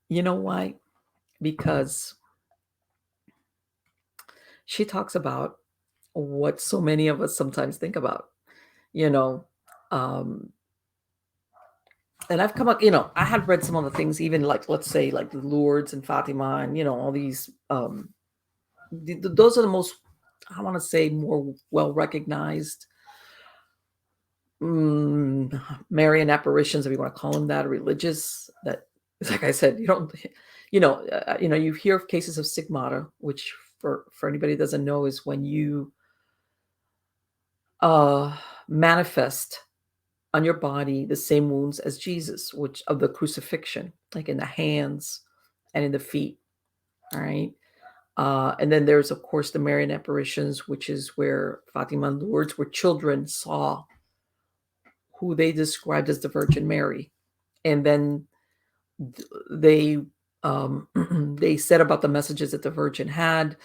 You know why? Because she talks about what so many of us sometimes think about, and I've come up, I had read some of the things, even like, let's say like Lourdes and Fatima and, all these, those are the most, I want to say, more well-recognized marian apparitions, if you want to call them that, or religious, that, like I said, you hear of cases of stigmata, which for anybody that doesn't know is when you uh, manifest on your body the same wounds as Jesus, which of the crucifixion, like in the hands and in the feet. All right. And then there's, of course, the Marian apparitions, which is where Fatima and Lourdes, where children saw who they described as the Virgin Mary. And then they they said about the messages that the Virgin had.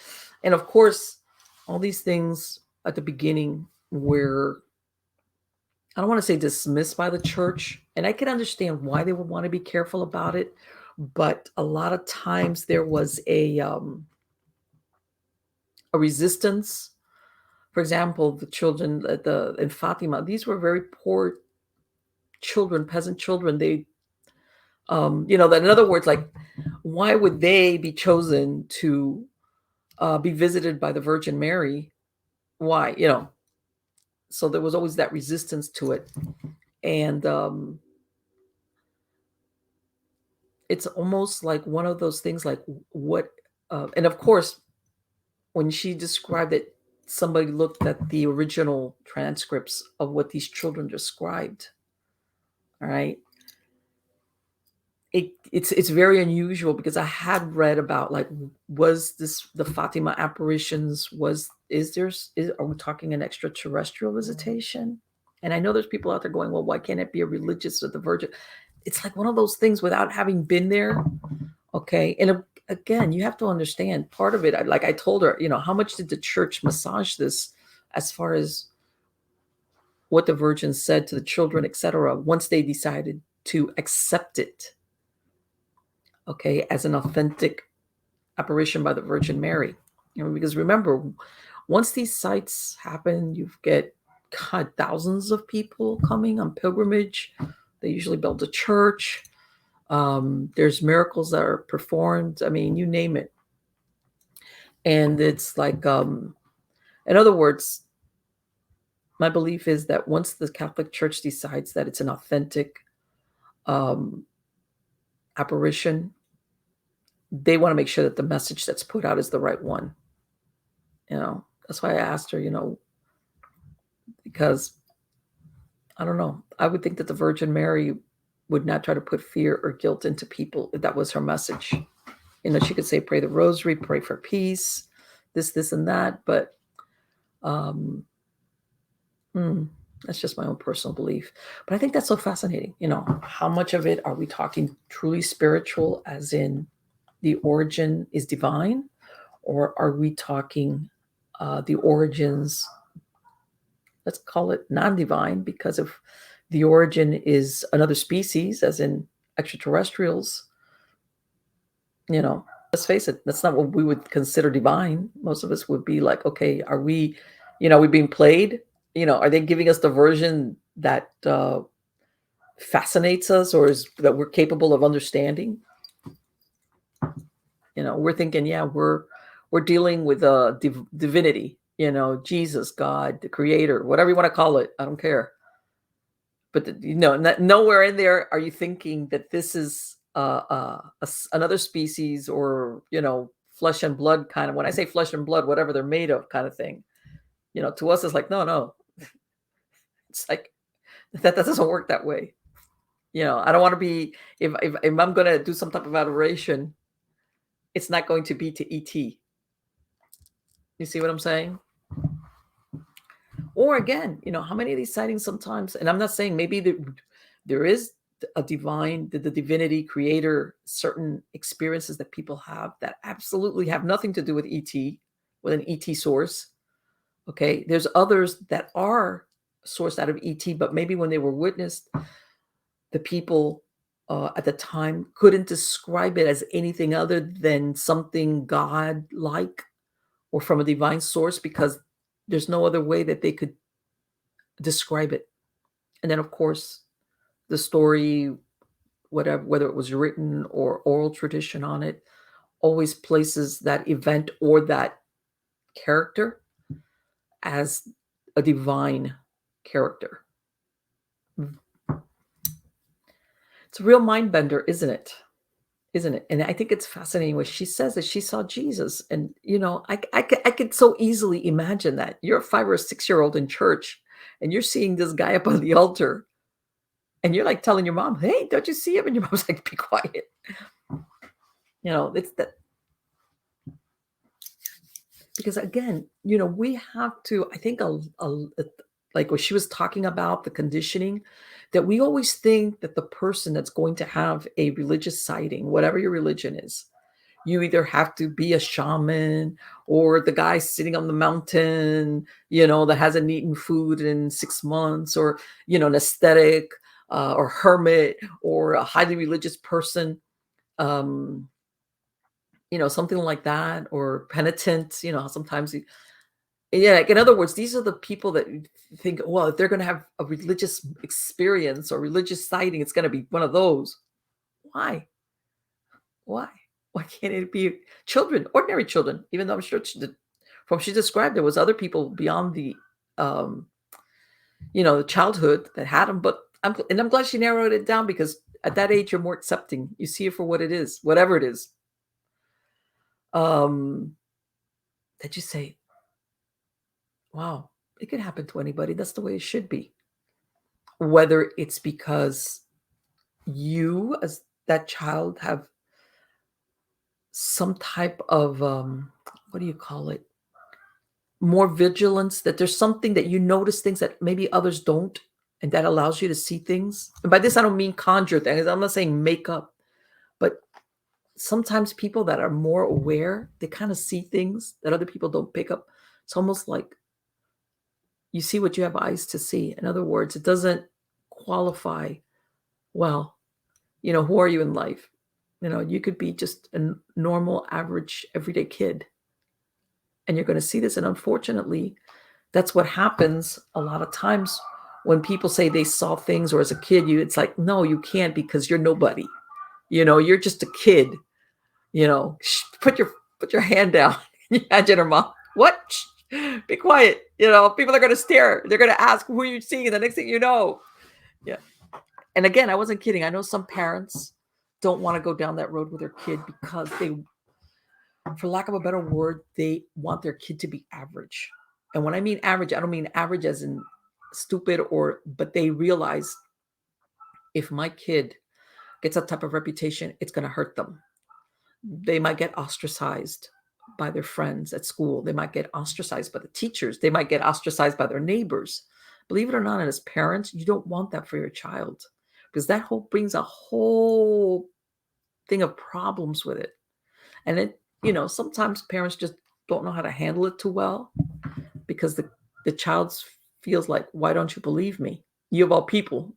And of course, all these things at the beginning were, I don't want to say dismissed by the church. And I can understand why they would want to be careful about it. But a lot of times there was a resistance. For example, the children in Fatima, these were very poor children, peasant children. They, in other words, like, why would they be chosen to be visited by the Virgin Mary? Why, So there was always that resistance to it, and it's almost like one of those things, like what, and of course, when she described it, somebody looked at the original transcripts of what these children described. All right. It's very unusual, because I had read about, like, was this the Fatima apparitions? Are we talking an extraterrestrial visitation? And I know there's people out there going, well, why can't it be a religious of the Virgin? It's like one of those things without having been there. Okay. And again, you have to understand part of it. Like I told her, how much did the church massage this as far as what the Virgin said to the children, etc., once they decided to accept it, okay, as an authentic apparition by the Virgin Mary. Because remember, once these sites happen, you get, God, thousands of people coming on pilgrimage. They usually build a church. There's miracles that are performed. I mean, you name it. And it's like, in other words, my belief is that once the Catholic Church decides that it's an authentic apparition, they want to make sure that the message that's put out is the right one. That's why I asked her, because I don't know. I would think that the Virgin Mary would not try to put fear or guilt into people if that was her message. She could say, pray the rosary, pray for peace, this, and that. But that's just my own personal belief. But I think that's so fascinating. How much of it are we talking truly spiritual, as in the origin is divine, or are we talking the origins, let's call it non-divine, because if the origin is another species, as in extraterrestrials, let's face it, that's not what we would consider divine. Most of us would be like, okay, are we being played? Are they giving us the version that fascinates us, or is that we're capable of understanding? We're thinking, yeah, we're dealing with a divinity, Jesus, God, the creator, whatever you want to call it. I don't care. But nowhere in there are you thinking that this is another species, or flesh and blood kind of. When I say flesh and blood, whatever they're made of, kind of thing. To us, it's like, no. It's like that doesn't work that way. I don't want to be, if I'm going to do some type of adoration, it's not going to be to ET. You see what I'm saying? Or again, how many of these sightings sometimes, and I'm not saying maybe there is a divine, the divinity, creator, certain experiences that people have that absolutely have nothing to do with ET, with an ET source. Okay. There's others that are sourced out of ET, but maybe when they were witnessed, the people at the time couldn't describe it as anything other than something God-like or from a divine source, because there's no other way that they could describe it. And then, of course, the story, whatever, whether it was written or oral tradition on it, always places that event or that character as a divine character. It's a real mind bender, isn't it? Isn't it? And I think it's fascinating what she says, that she saw Jesus. And, I could so easily imagine that. You're a 5 or 6 year old in church, and you're seeing this guy up on the altar, and you're like telling your mom, "Hey, don't you see him?" And your mom's like, "Be quiet." It's that, because again, we have to, I think, like what she was talking about, the conditioning, that we always think that the person that's going to have a religious sighting, whatever your religion is, you either have to be a shaman or the guy sitting on the mountain, that hasn't eaten food in 6 months, or, an aesthetic, or hermit, or a highly religious person, something like that, or penitent, sometimes like, in other words, these are the people that you think, well, if they're going to have a religious experience or religious sighting, it's going to be one of those. Why? Why can't it be children, ordinary children? Even though I'm sure from she described, there was other people beyond the the childhood that had them. But I'm glad she narrowed it down, because at that age you're more accepting. You see it for what it is, whatever it is. That you say, wow, it could happen to anybody. That's the way it should be. Whether it's because you, as that child, have some type of what do you call it? More vigilance, that there's something that you notice things that maybe others don't, and that allows you to see things. And by this, I don't mean conjure things. I'm not saying make up, but sometimes people that are more aware, they kind of see things that other people don't pick up. It's almost like you see what you have eyes to see. In other words, it doesn't qualify, well, who are you in life? You could be just a normal, average, everyday kid, and you're going to see this. And unfortunately, that's what happens a lot of times when people say they saw things, or as a kid, it's like, no, you can't, because you're nobody. You're just a kid. Put your hand down. Imagine her mom. What? Shh, be quiet. People are going to stare. They're going to ask, who are you seeing? And the next thing you know, yeah. And again, I wasn't kidding. I know some parents don't want to go down that road with their kid, because they, for lack of a better word, they want their kid to be average. And when I mean average, I don't mean average as in stupid, but they realize, if my kid gets that type of reputation, it's going to hurt them. They might get ostracized by their friends at school. They might get ostracized by the teachers. They might get ostracized by their neighbors. Believe it or not, and as parents, you don't want that for your child, because that brings a whole thing of problems with it. And it, sometimes parents just don't know how to handle it too well, because the child feels like, why don't you believe me? You of all people.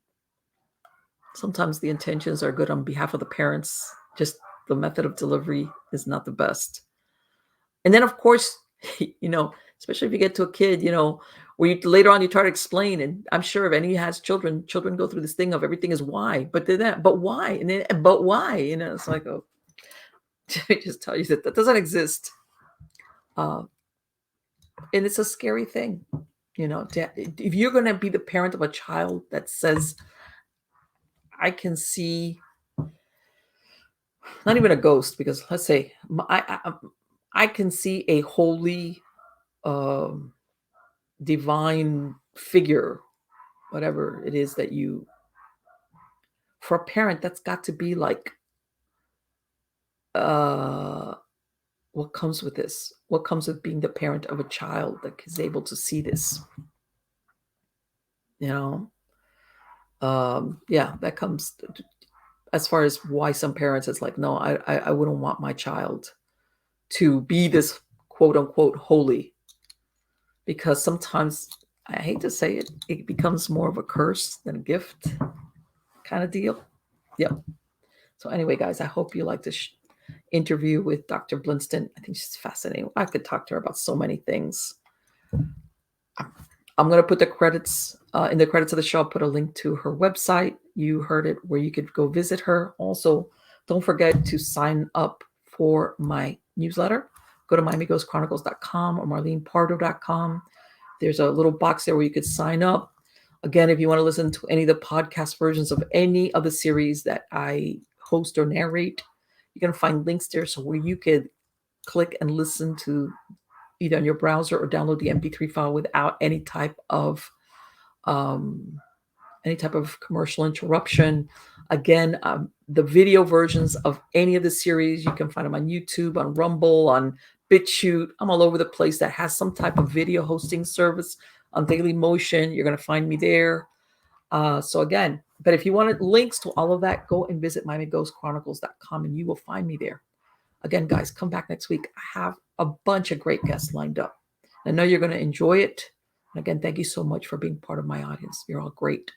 Sometimes the intentions are good on behalf of the parents, just the method of delivery is not the best. And then, of course, especially if you get to a kid, where later on you try to explain, and I'm sure if any has children go through this thing of everything is why, but why? And then, but why? It's like, oh, let me just tell you that doesn't exist. And it's a scary thing, if you're going to be the parent of a child that says, I can see, not even a ghost, because let's say I can see a holy, divine figure, whatever it is that you, for a parent, that's got to be like, what comes with this? What comes with being the parent of a child that is able to see this? That comes as far as why some parents, it's like, no, I wouldn't want my child to be this quote unquote holy, because sometimes, I hate to say it, it becomes more of a curse than a gift kind of deal. Yep. So anyway, guys, I hope you like this interview with Dr. Blinston. I think she's fascinating. I could talk to her about so many things. I'm going to put the credits, in the credits of the show, I'll put a link to her website. You heard it, where you could go visit her. Also, don't forget to sign up for my newsletter. Go to miamighostchronicles.com or marlenepardo.com. There's a little box there where you could sign up. Again, if you want to listen to any of the podcast versions of any of the series that I host or narrate, you're going to find links there, so where you could click and listen to either on your browser or download the MP3 file without any type of any type of commercial interruption. Again, the video versions of any of the series, you can find them on YouTube, on Rumble, on BitChute. I'm all over the place that has some type of video hosting service on Daily Motion. You're going to find me there. So again, but if you wanted links to all of that, go and visit MiamiGhostChronicles.com and you will find me there. Again, guys, come back next week. I have a bunch of great guests lined up. I know you're going to enjoy it. And again, thank you so much for being part of my audience. You're all great.